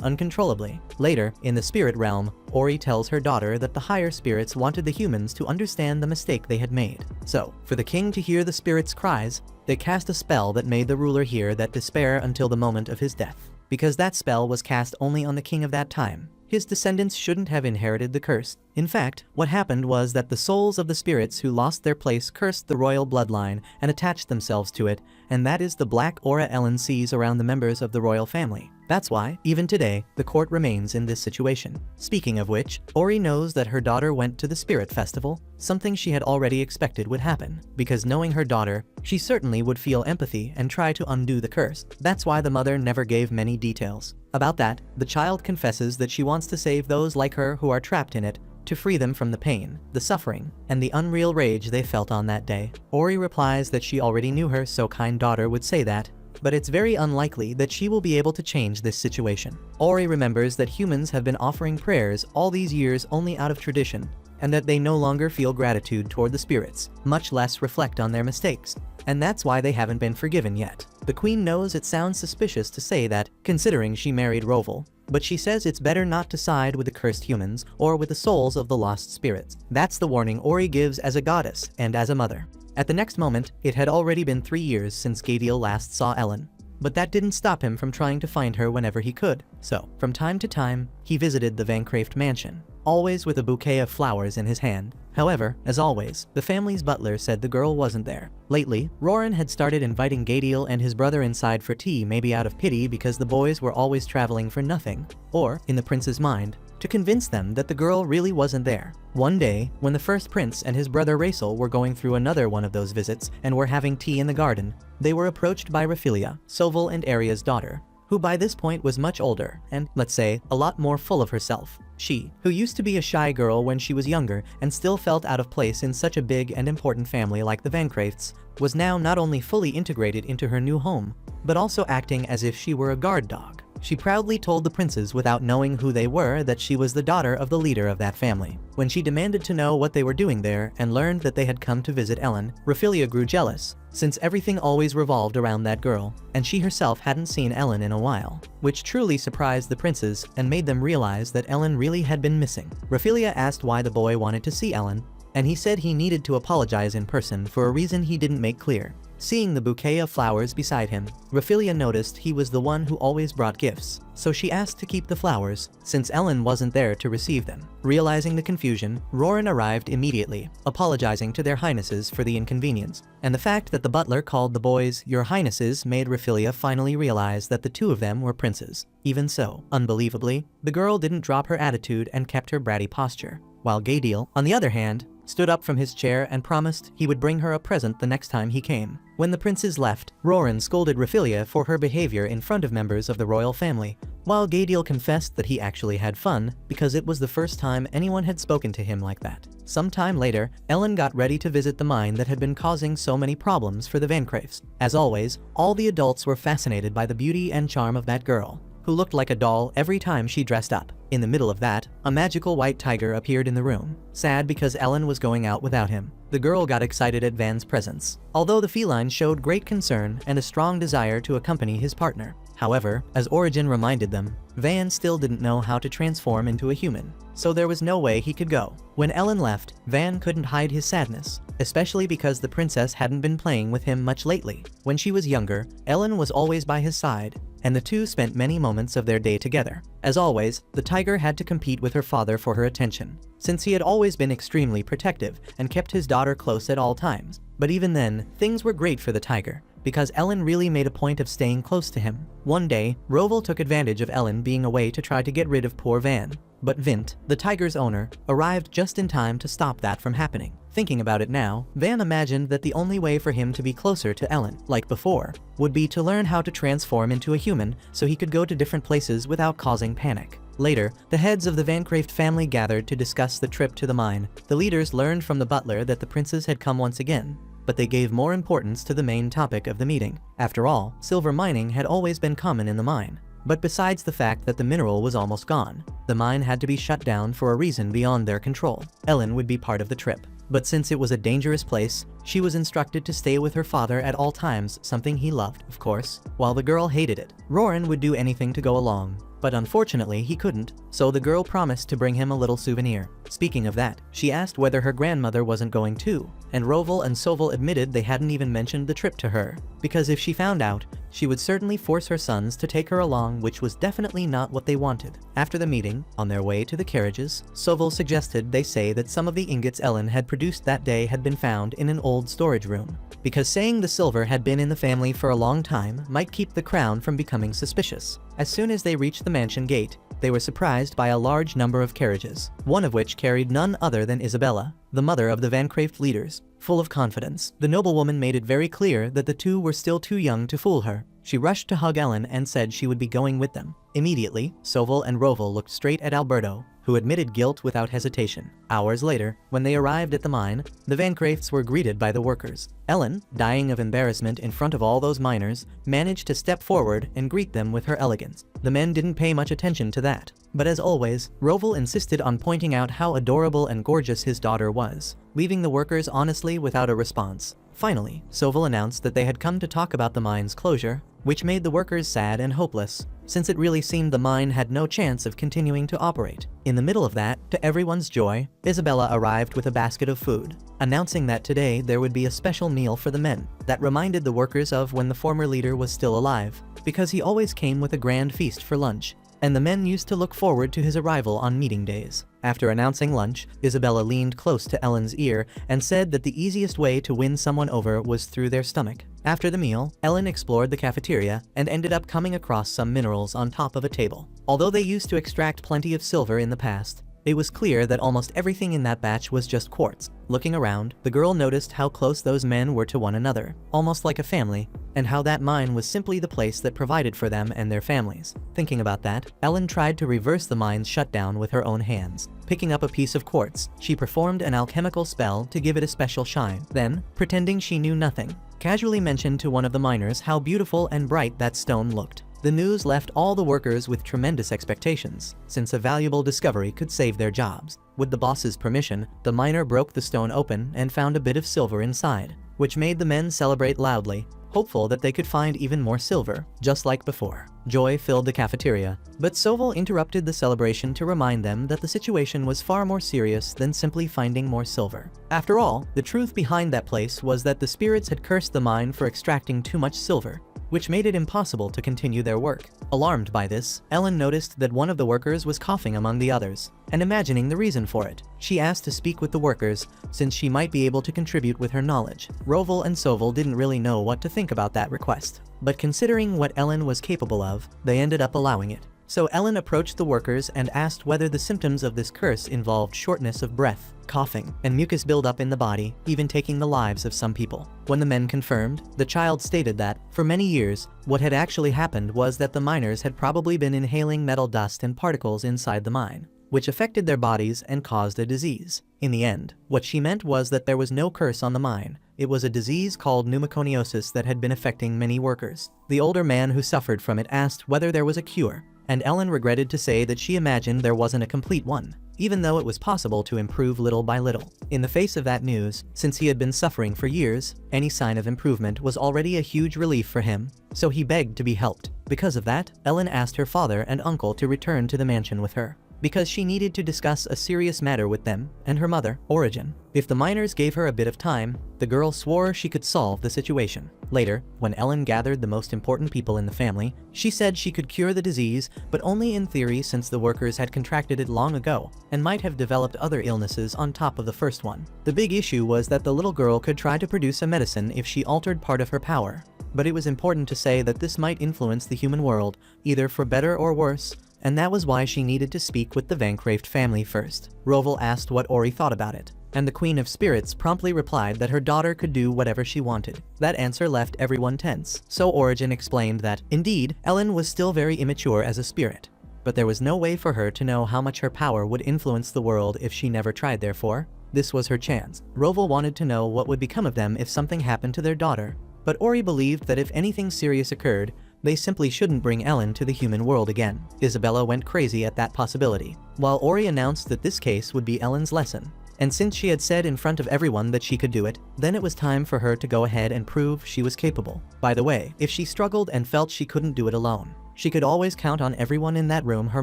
uncontrollably. Later, in the spirit realm, Ori tells her daughter that the higher spirits wanted the humans to understand the mistake they had made. So, for the king to hear the spirits' cries, they cast a spell that made the ruler hear that despair until the moment of his death. Because that spell was cast only on the king of that time, his descendants shouldn't have inherited the curse. In fact, what happened was that the souls of the spirits who lost their place cursed the royal bloodline and attached themselves to it, and that is the black aura Ellen sees around the members of the royal family. That's why, even today, the court remains in this situation. Speaking of which, Ori knows that her daughter went to the spirit festival, something she had already expected would happen, because knowing her daughter, she certainly would feel empathy and try to undo the curse. That's why the mother never gave many details. About that, the child confesses that she wants to save those like her who are trapped in it, to free them from the pain, the suffering, and the unreal rage they felt on that day. Ori replies that she already knew her so kind daughter would say that, but it's very unlikely that she will be able to change this situation. Ori remembers that humans have been offering prayers all these years only out of tradition, and that they no longer feel gratitude toward the spirits, much less reflect on their mistakes, and that's why they haven't been forgiven yet. The queen knows it sounds suspicious to say that, considering she married Roval, but she says it's better not to side with the cursed humans or with the souls of the lost spirits. That's the warning Ori gives as a goddess and as a mother. At the next moment, it had already been 3 years since Gadiel last saw Ellen. But that didn't stop him from trying to find her whenever he could. So, from time to time, he visited the Vancraft mansion, always with a bouquet of flowers in his hand. However, as always, the family's butler said the girl wasn't there. Lately, Roran had started inviting Gadiel and his brother inside for tea, maybe out of pity because the boys were always traveling for nothing, or, in the prince's mind, to convince them that the girl really wasn't there. One day, when the first prince and his brother Raisel were going through another one of those visits and were having tea in the garden, they were approached by Raphilia, Soval and Aria's daughter, who by this point was much older and, let's say, a lot more full of herself. She, who used to be a shy girl when she was younger and still felt out of place in such a big and important family like the Vancrafts, was now not only fully integrated into her new home, but also acting as if she were a guard dog. She proudly told the princes without knowing who they were that she was the daughter of the leader of that family. When she demanded to know what they were doing there and learned that they had come to visit Ellen, Raphilia grew jealous, since everything always revolved around that girl, and she herself hadn't seen Ellen in a while, which truly surprised the princes and made them realize that Ellen really had been missing. Raphilia asked why the boy wanted to see Ellen, and he said he needed to apologize in person for a reason he didn't make clear. Seeing the bouquet of flowers beside him, Raphilia noticed he was the one who always brought gifts, so she asked to keep the flowers, since Ellen wasn't there to receive them. Realizing the confusion, Roran arrived immediately, apologizing to their highnesses for the inconvenience, and the fact that the butler called the boys "your highnesses" made Raphilia finally realize that the two of them were princes. Even so, unbelievably, the girl didn't drop her attitude and kept her bratty posture, while Gadiel, on the other hand, stood up from his chair and promised he would bring her a present the next time he came. When the princes left, Roran scolded Raphilia for her behavior in front of members of the royal family, while Gadiel confessed that he actually had fun because it was the first time anyone had spoken to him like that. Some time later, Ellen got ready to visit the mine that had been causing so many problems for the Vancrafts. As always, all the adults were fascinated by the beauty and charm of that girl, who looked like a doll every time she dressed up. In the middle of that, a magical white tiger appeared in the room, sad because Ellen was going out without him. The girl got excited at Van's presence, although the feline showed great concern and a strong desire to accompany his partner. However, as Origin reminded them, Van still didn't know how to transform into a human, so there was no way he could go. When Ellen left, Van couldn't hide his sadness, especially because the princess hadn't been playing with him much lately. When she was younger, Ellen was always by his side, and the two spent many moments of their day together. As always, the tiger had to compete with her father for her attention, since he had always been extremely protective and kept his daughter close at all times. But even then, things were great for the tiger, because Ellen really made a point of staying close to him. One day, Roval took advantage of Ellen being away to try to get rid of poor Van, but Vint, the tiger's owner, arrived just in time to stop that from happening. Thinking about it now, Van imagined that the only way for him to be closer to Ellen, like before, would be to learn how to transform into a human so he could go to different places without causing panic. Later, the heads of the Vancraft family gathered to discuss the trip to the mine. The leaders learned from the butler that the princes had come once again, but they gave more importance to the main topic of the meeting. After all, silver mining had always been common in the mine. But besides the fact that the mineral was almost gone, the mine had to be shut down for a reason beyond their control. Ellen would be part of the trip, but since it was a dangerous place, she was instructed to stay with her father at all times, something he loved, of course, while the girl hated it. Roran would do anything to go along, but unfortunately he couldn't, so the girl promised to bring him a little souvenir. Speaking of that, she asked whether her grandmother wasn't going too, and Roval and Soval admitted they hadn't even mentioned the trip to her, because if she found out, she would certainly force her sons to take her along, which was definitely not what they wanted. After the meeting, on their way to the carriages, Soval suggested they say that some of the ingots Ellen had produced produced that day had been found in an old storage room, because saying the silver had been in the family for a long time might keep the crown from becoming suspicious. As soon as they reached the mansion gate, they were surprised by a large number of carriages, one of which carried none other than Isabella, the mother of the Vancraft leaders. Full of confidence, the noblewoman made it very clear that the two were still too young to fool her. She rushed to hug Ellen and said she would be going with them. Immediately, Soval and Roval looked straight at Alberto, who admitted guilt without hesitation. Hours later, when they arrived at the mine, the Vancrafts were greeted by the workers. Ellen, dying of embarrassment in front of all those miners, managed to step forward and greet them with her elegance. The men didn't pay much attention to that, but as always, Roval insisted on pointing out how adorable and gorgeous his daughter was, leaving the workers honestly without a response. Finally, Soval announced that they had come to talk about the mine's closure, which made the workers sad and hopeless, since it really seemed the mine had no chance of continuing to operate. In the middle of that, to everyone's joy, Isabella arrived with a basket of food, announcing that today there would be a special meal for the men. That reminded the workers of when the former leader was still alive, because he always came with a grand feast for lunch, and the men used to look forward to his arrival on meeting days. After announcing lunch, Isabella leaned close to Ellen's ear and said that the easiest way to win someone over was through their stomach. After the meal, Ellen explored the cafeteria and ended up coming across some minerals on top of a table. Although they used to extract plenty of silver in the past, it was clear that almost everything in that batch was just quartz. Looking around, the girl noticed how close those men were to one another, almost like a family, and how that mine was simply the place that provided for them and their families. Thinking about that, Ellen tried to reverse the mine's shutdown with her own hands. Picking up a piece of quartz, she performed an alchemical spell to give it a special shine. Then, pretending she knew nothing, casually mentioned to one of the miners how beautiful and bright that stone looked. The news left all the workers with tremendous expectations, since a valuable discovery could save their jobs. With the boss's permission, the miner broke the stone open and found a bit of silver inside, which made the men celebrate loudly, hopeful that they could find even more silver, just like before. Joy filled the cafeteria, but Soval interrupted the celebration to remind them that the situation was far more serious than simply finding more silver. After all, the truth behind that place was that the spirits had cursed the mine for extracting too much silver, which made it impossible to continue their work. Alarmed by this, Ellen noticed that one of the workers was coughing among the others, and imagining the reason for it, she asked to speak with the workers, since she might be able to contribute with her knowledge. Roval and Soval didn't really know what to think about that request, but considering what Ellen was capable of, they ended up allowing it. So Ellen approached the workers and asked whether the symptoms of this curse involved shortness of breath, coughing, and mucus buildup in the body, even taking the lives of some people. When the men confirmed, the child stated that, for many years, what had actually happened was that the miners had probably been inhaling metal dust and particles inside the mine, which affected their bodies and caused a disease. In the end, what she meant was that there was no curse on the mine. It was a disease called pneumoconiosis that had been affecting many workers. The older man who suffered from it asked whether there was a cure, and Ellen regretted to say that she imagined there wasn't a complete one, even though it was possible to improve little by little. In the face of that news, since he had been suffering for years, any sign of improvement was already a huge relief for him, so he begged to be helped. Because of that, Ellen asked her father and uncle to return to the mansion with her, because she needed to discuss a serious matter with them and her mother, Origin. If the miners gave her a bit of time, the girl swore she could solve the situation. Later, when Ellen gathered the most important people in the family, she said she could cure the disease, but only in theory, since the workers had contracted it long ago and might have developed other illnesses on top of the first one. The big issue was that the little girl could try to produce a medicine if she altered part of her power, but it was important to say that this might influence the human world, either for better or worse, and that was why she needed to speak with the Vancraft family first. Roval asked what Ori thought about it, and the Queen of Spirits promptly replied that her daughter could do whatever she wanted. That answer left everyone tense, so Origin explained that, indeed, Ellen was still very immature as a spirit, but there was no way for her to know how much her power would influence the world if she never tried. Therefore, this was her chance. Roval wanted to know what would become of them if something happened to their daughter, but Ori believed that if anything serious occurred, they simply shouldn't bring Ellen to the human world again. Isabella went crazy at that possibility, while Ori announced that this case would be Ellen's lesson. And since she had said in front of everyone that she could do it, then it was time for her to go ahead and prove she was capable. By the way, if she struggled and felt she couldn't do it alone, she could always count on everyone in that room: her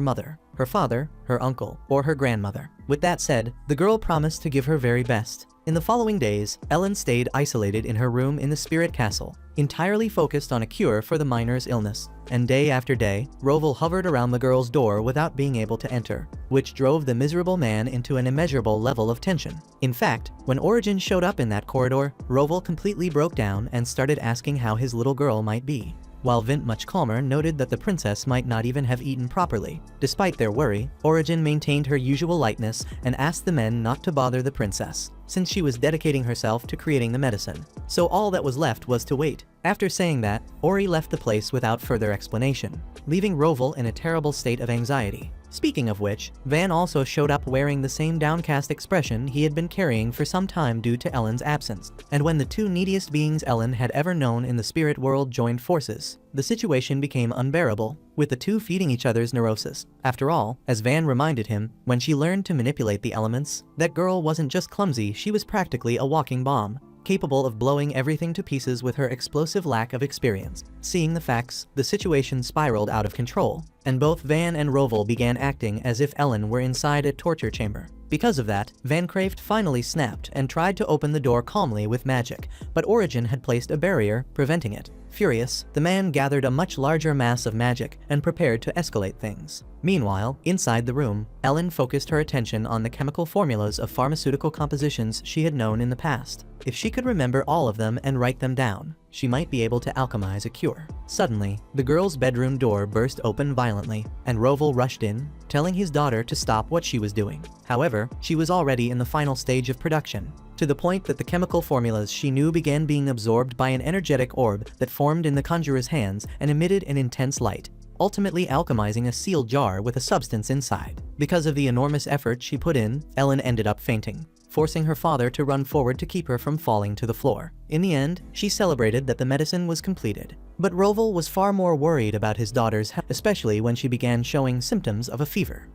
mother, her father, her uncle, or her grandmother. With that said, the girl promised to give her very best, In the following days, Ellen stayed isolated in her room in the spirit castle, entirely focused on a cure for the miner's illness. And day after day, Roval hovered around the girl's door without being able to enter, which drove the miserable man into an immeasurable level of tension. In fact, when Origin showed up in that corridor, Roval completely broke down and started asking how his little girl might be. While Vint, much calmer, noted that the princess might not even have eaten properly. Despite their worry, Origin maintained her usual lightness and asked the men not to bother the princess, since she was dedicating herself to creating the medicine. So all that was left was to wait. After saying that, Ori left the place without further explanation, leaving Roval in a terrible state of anxiety. Speaking of which, Van also showed up wearing the same downcast expression he had been carrying for some time due to Ellen's absence. And when the two neediest beings Ellen had ever known in the spirit world joined forces, the situation became unbearable, with the two feeding each other's neurosis. After all, as Van reminded him, when she learned to manipulate the elements, that girl wasn't just clumsy, she was practically a walking bomb, capable of blowing everything to pieces with her explosive lack of experience. Seeing the facts, the situation spiraled out of control, and both Van and Roval began acting as if Ellen were inside a torture chamber. Because of that, Van Craft finally snapped and tried to open the door calmly with magic, but Origin had placed a barrier, preventing it. Furious, the man gathered a much larger mass of magic and prepared to escalate things. Meanwhile, inside the room, Ellen focused her attention on the chemical formulas of pharmaceutical compositions she had known in the past. If she could remember all of them and write them down, she might be able to alchemize a cure. Suddenly, the girl's bedroom door burst open violently, and Roval rushed in, telling his daughter to stop what she was doing. However, she was already in the final stage of production, to the point that the chemical formulas she knew began being absorbed by an energetic orb that formed in the conjurer's hands and emitted an intense light, ultimately alchemizing a sealed jar with a substance inside. Because of the enormous effort she put in, Ellen ended up fainting, forcing her father to run forward to keep her from falling to the floor. In the end, she celebrated that the medicine was completed. But Roval was far more worried about his daughter's health, especially when she began showing symptoms of a fever.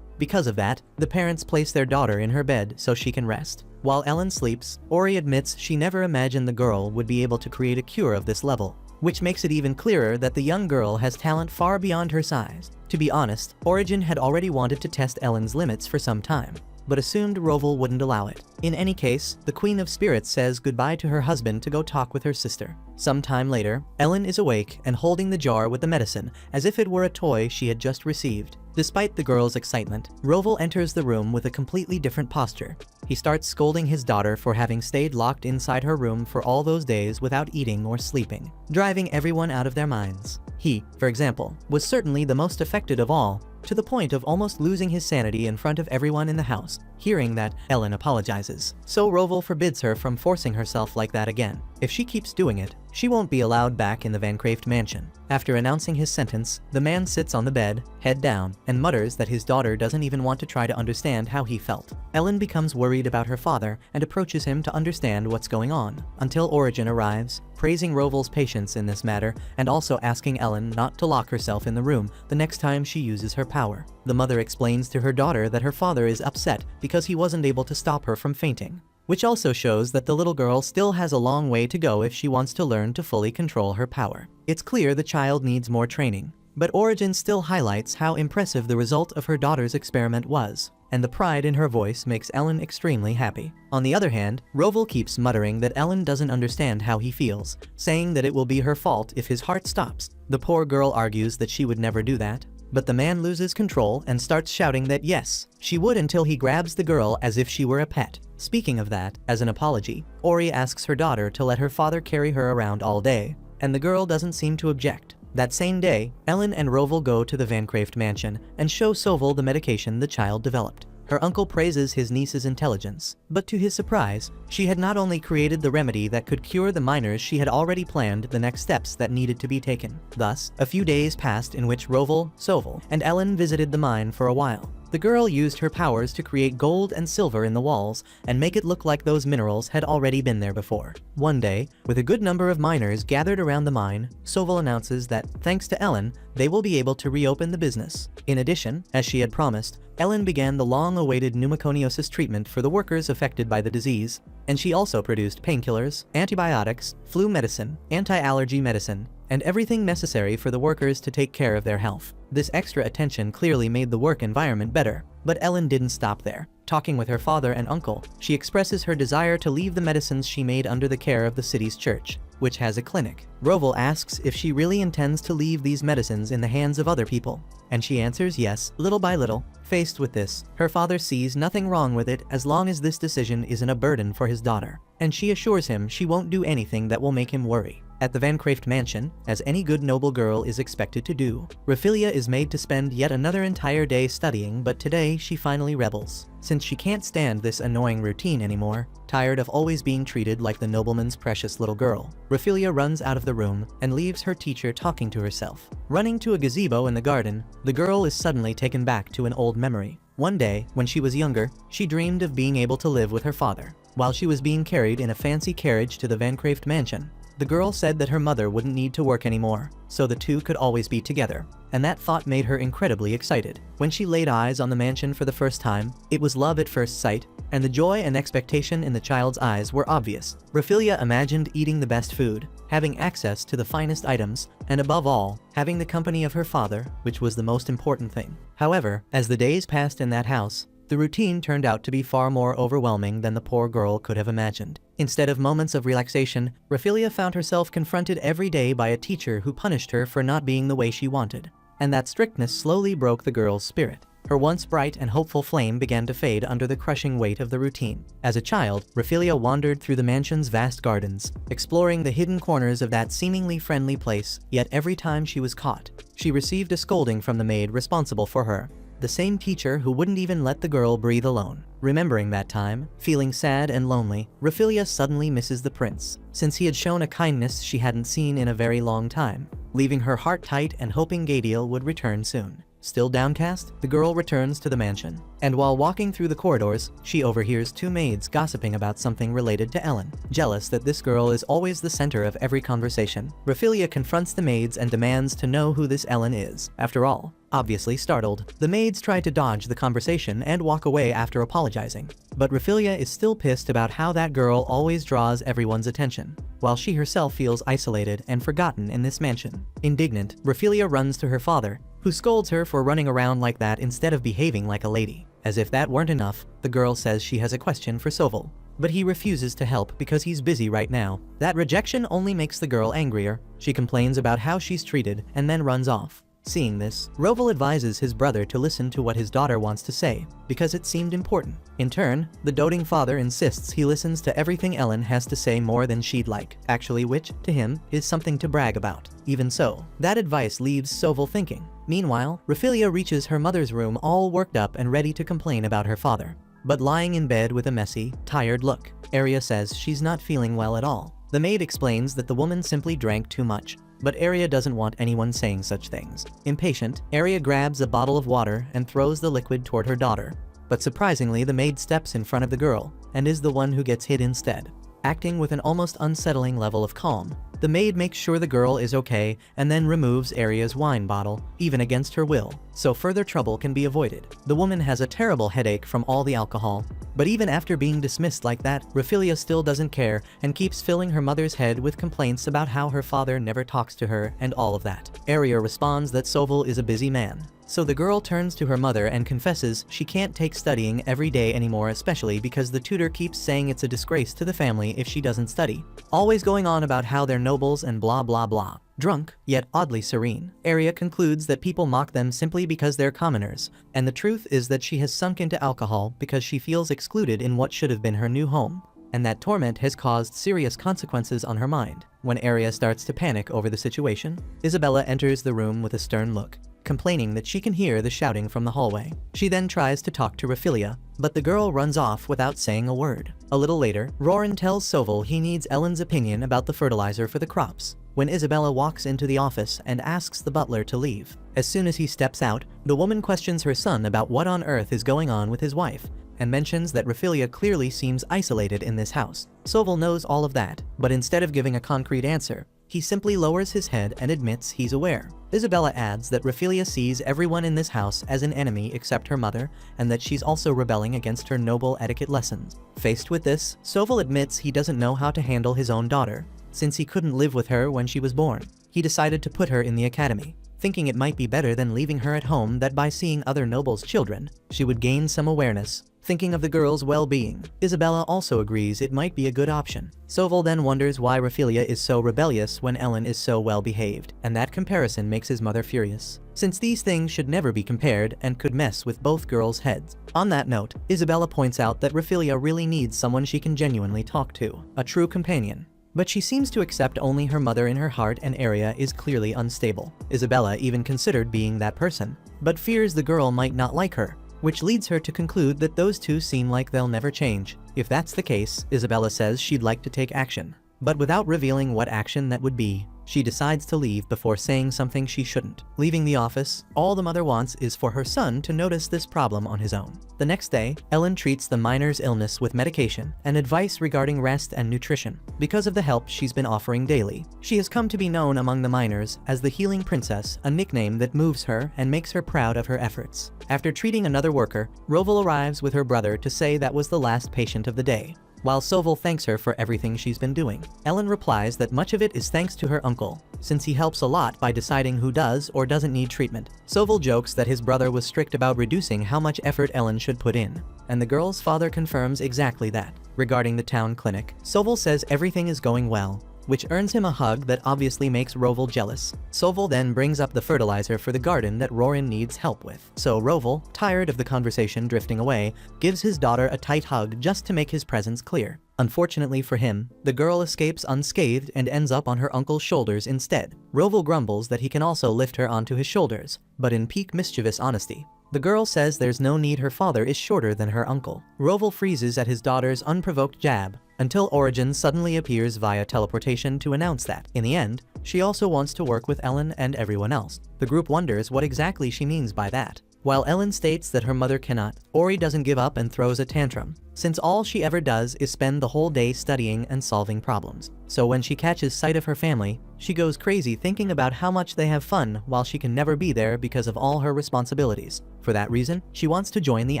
Because of that, the parents place their daughter in her bed so she can rest. While Ellen sleeps, Ori admits she never imagined the girl would be able to create a cure of this level, which makes it even clearer that the young girl has talent far beyond her size. To be honest, Origin had already wanted to test Ellen's limits for some time, but assumed Roval wouldn't allow it. In any case, the Queen of Spirits says goodbye to her husband to go talk with her sister. Some time later, Ellen is awake and holding the jar with the medicine as if it were a toy she had just received. Despite the girl's excitement, Roval enters the room with a completely different posture. He starts scolding his daughter for having stayed locked inside her room for all those days without eating or sleeping, driving everyone out of their minds. He, for example, was certainly the most affected of all, to the point of almost losing his sanity in front of everyone in the house, hearing that Ellen apologizes. So Roval forbids her from forcing herself like that again. If she keeps doing it, she won't be allowed back in the Van Craft mansion. After announcing his sentence, the man sits on the bed, head down, and mutters that his daughter doesn't even want to try to understand how he felt. Ellen becomes worried about her father and approaches him to understand what's going on, until Origin arrives, praising Roval's patience in this matter and also asking Ellen not to lock herself in the room the next time she uses her power. The mother explains to her daughter that her father is upset because he wasn't able to stop her from fainting, which also shows that the little girl still has a long way to go if she wants to learn to fully control her power. It's clear the child needs more training, but Origin still highlights how impressive the result of her daughter's experiment was, and the pride in her voice makes Ellen extremely happy. On the other hand, Roval keeps muttering that Ellen doesn't understand how he feels, saying that it will be her fault if his heart stops. The poor girl argues that she would never do that, but the man loses control and starts shouting that yes, she would, until he grabs the girl as if she were a pet. Speaking of that, as an apology, Ori asks her daughter to let her father carry her around all day, and the girl doesn't seem to object. That same day, Ellen and Roval go to the Van Craft mansion and show Soval the medication the child developed. Her uncle praises his niece's intelligence, but to his surprise, she had not only created the remedy that could cure the miners, she had already planned the next steps that needed to be taken. Thus, a few days passed in which Roval, Soval, and Ellen visited the mine for a while. The girl used her powers to create gold and silver in the walls and make it look like those minerals had already been there before. One day, with a good number of miners gathered around the mine, Soval announces that, thanks to Ellen, they will be able to reopen the business. In addition, as she had promised, Ellen began the long-awaited pneumoconiosis treatment for the workers affected by the disease, and she also produced painkillers, antibiotics, flu medicine, anti-allergy medicine, and everything necessary for the workers to take care of their health. This extra attention clearly made the work environment better, But Ellen didn't stop there. Talking with her father and uncle, she expresses her desire to leave the medicines she made under the care of the city's church, which has a clinic. Roval asks if she really intends to leave these medicines in the hands of other people, and she answers yes, little by little. Faced with this, her father sees nothing wrong with it as long as this decision isn't a burden for his daughter, and she assures him she won't do anything that will make him worry. At the Van Craeft mansion, as any good noble girl is expected to do, Raphelia is made to spend yet another entire day studying, but today she finally rebels. Since she can't stand this annoying routine anymore, tired of always being treated like the nobleman's precious little girl, Raphelia runs out of the room and leaves her teacher talking to herself. Running to a gazebo in the garden, the girl is suddenly taken back to an old memory. One day, when she was younger, she dreamed of being able to live with her father. While she was being carried in a fancy carriage to the Van Craeft mansion, the girl said that her mother wouldn't need to work anymore, so the two could always be together, and that thought made her incredibly excited. When she laid eyes on the mansion for the first time, it was love at first sight, and the joy and expectation in the child's eyes were obvious. Raphelia imagined eating the best food, having access to the finest items, and above all, having the company of her father, which was the most important thing. However, as the days passed in that house, the routine turned out to be far more overwhelming than the poor girl could have imagined. Instead of moments of relaxation, Raphelia found herself confronted every day by a teacher who punished her for not being the way she wanted. And that strictness slowly broke the girl's spirit. Her once bright and hopeful flame began to fade under the crushing weight of the routine. As a child, Raphelia wandered through the mansion's vast gardens, exploring the hidden corners of that seemingly friendly place, yet every time she was caught, she received a scolding from the maid responsible for her. The same teacher who wouldn't even let the girl breathe alone. Remembering that time, feeling sad and lonely, Raphelia suddenly misses the prince, since he had shown a kindness she hadn't seen in a very long time, leaving her heart tight and hoping Gadiel would return soon. Still downcast, the girl returns to the mansion, and while walking through the corridors, she overhears two maids gossiping about something related to Ellen. Jealous that this girl is always the center of every conversation, Raphelia confronts the maids and demands to know who this Ellen is. After all, obviously startled, the maids try to dodge the conversation and walk away after apologizing. But Raphelia is still pissed about how that girl always draws everyone's attention, while she herself feels isolated and forgotten in this mansion. Indignant, Raphelia runs to her father, who scolds her for running around like that instead of behaving like a lady. As if that weren't enough, the girl says she has a question for Soval, but he refuses to help because he's busy right now. That rejection only makes the girl angrier. She complains about how she's treated and then runs off. Seeing this, Roval advises his brother to listen to what his daughter wants to say, because it seemed important. In turn, the doting father insists he listens to everything Ellen has to say more than she'd like, actually, which, to him, is something to brag about. Even so, that advice leaves Soval thinking. Meanwhile, Raphelia reaches her mother's room all worked up and ready to complain about her father. But lying in bed with a messy, tired look, Arya says she's not feeling well at all. The maid explains that the woman simply drank too much, but Arya doesn't want anyone saying such things. Impatient, Arya grabs a bottle of water and throws the liquid toward her daughter. But surprisingly, the maid steps in front of the girl, and is the one who gets hit instead. Acting with an almost unsettling level of calm, the maid makes sure the girl is okay and then removes Arya's wine bottle, even against her will, so further trouble can be avoided. The woman has a terrible headache from all the alcohol, but even after being dismissed like that, Raphelia still doesn't care and keeps filling her mother's head with complaints about how her father never talks to her and all of that. Arya responds that Soval is a busy man. So the girl turns to her mother and confesses she can't take studying every day anymore, especially because the tutor keeps saying it's a disgrace to the family if she doesn't study, always going on about how they're nobles and blah blah blah. Drunk, yet oddly serene, Arya concludes that people mock them simply because they're commoners, and the truth is that she has sunk into alcohol because she feels excluded in what should have been her new home, and that torment has caused serious consequences on her mind. When Arya starts to panic over the situation, Isabella enters the room with a stern look, complaining that she can hear the shouting from the hallway. She then tries to talk to Raphelia, but the girl runs off without saying a word. A little later, Roran tells Soval he needs Ellen's opinion about the fertilizer for the crops, when Isabella walks into the office and asks the butler to leave. As soon as he steps out, the woman questions her son about what on earth is going on with his wife, and mentions that Raphelia clearly seems isolated in this house. Soval knows all of that, but instead of giving a concrete answer, he simply lowers his head and admits he's aware. Isabella adds that Raphelia sees everyone in this house as an enemy except her mother, and that she's also rebelling against her noble etiquette lessons. Faced with this, Soval admits he doesn't know how to handle his own daughter, since he couldn't live with her when she was born. He decided to put her in the academy. thinking it might be better than leaving her at home, that by seeing other nobles' children, she would gain some awareness. Thinking of the girl's well-being, Isabella also agrees it might be a good option. Soval then wonders why Raphaelia is so rebellious when Ellen is so well-behaved, and that comparison makes his mother furious, since these things should never be compared and could mess with both girls' heads. On that note, Isabella points out that Raphaelia really needs someone she can genuinely talk to, a true companion. But she seems to accept only her mother in her heart, and Arya is clearly unstable. Isabella even considered being that person, but fears the girl might not like her, which leads her to conclude that those two seem like they'll never change. If that's the case, Isabella says she'd like to take action. But without revealing what action that would be, she decides to leave before saying something she shouldn't. Leaving the office, all the mother wants is for her son to notice this problem on his own. The next day, Ellen treats the miner's illness with medication and advice regarding rest and nutrition. Because of the help she's been offering daily, she has come to be known among the miners as the Healing Princess, a nickname that moves her and makes her proud of her efforts. After treating another worker, Roval arrives with her brother to say that was the last patient of the day. While Soval thanks her for everything she's been doing, Ellen replies that much of it is thanks to her uncle, since he helps a lot by deciding who does or doesn't need treatment. Soval jokes that his brother was strict about reducing how much effort Ellen should put in, and the girl's father confirms exactly that. Regarding the town clinic, Soval says everything is going well, which earns him a hug that obviously makes Roval jealous. Soval then brings up the fertilizer for the garden that Rorin needs help with. So Roval, tired of the conversation drifting away, gives his daughter a tight hug just to make his presence clear. Unfortunately for him, the girl escapes unscathed and ends up on her uncle's shoulders instead. Roval grumbles that he can also lift her onto his shoulders, but in peak mischievous honesty, the girl says there's no need, her father is shorter than her uncle. Roval freezes at his daughter's unprovoked jab, until Origin suddenly appears via teleportation to announce that, in the end, she also wants to work with Ellen and everyone else. The group wonders what exactly she means by that. While Ellen states that her mother cannot, Ori doesn't give up and throws a tantrum, since all she ever does is spend the whole day studying and solving problems. So when she catches sight of her family, she goes crazy thinking about how much they have fun while she can never be there because of all her responsibilities. For that reason, she wants to join the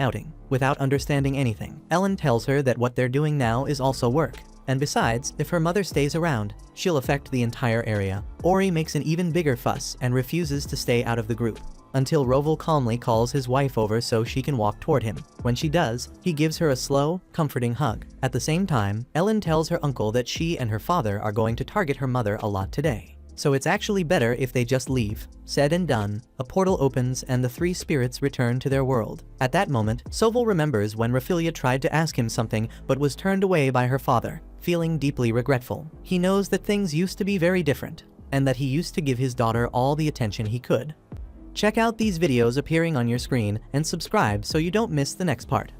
outing. Without understanding anything, Ellen tells her that what they're doing now is also work. And besides, if her mother stays around, she'll affect the entire area. Ori makes an even bigger fuss and refuses to stay out of the group, until Roval calmly calls his wife over so she can walk toward him. When she does, he gives her a slow, comforting hug. At the same time, Ellen tells her uncle that she and her father are going to target her mother a lot today, so it's actually better if they just leave. Said and done, a portal opens and the three spirits return to their world. At that moment, Soval remembers when Raphaelia tried to ask him something but was turned away by her father. Feeling deeply regretful, he knows that things used to be very different, and that he used to give his daughter all the attention he could. Check out these videos appearing on your screen and subscribe so you don't miss the next part.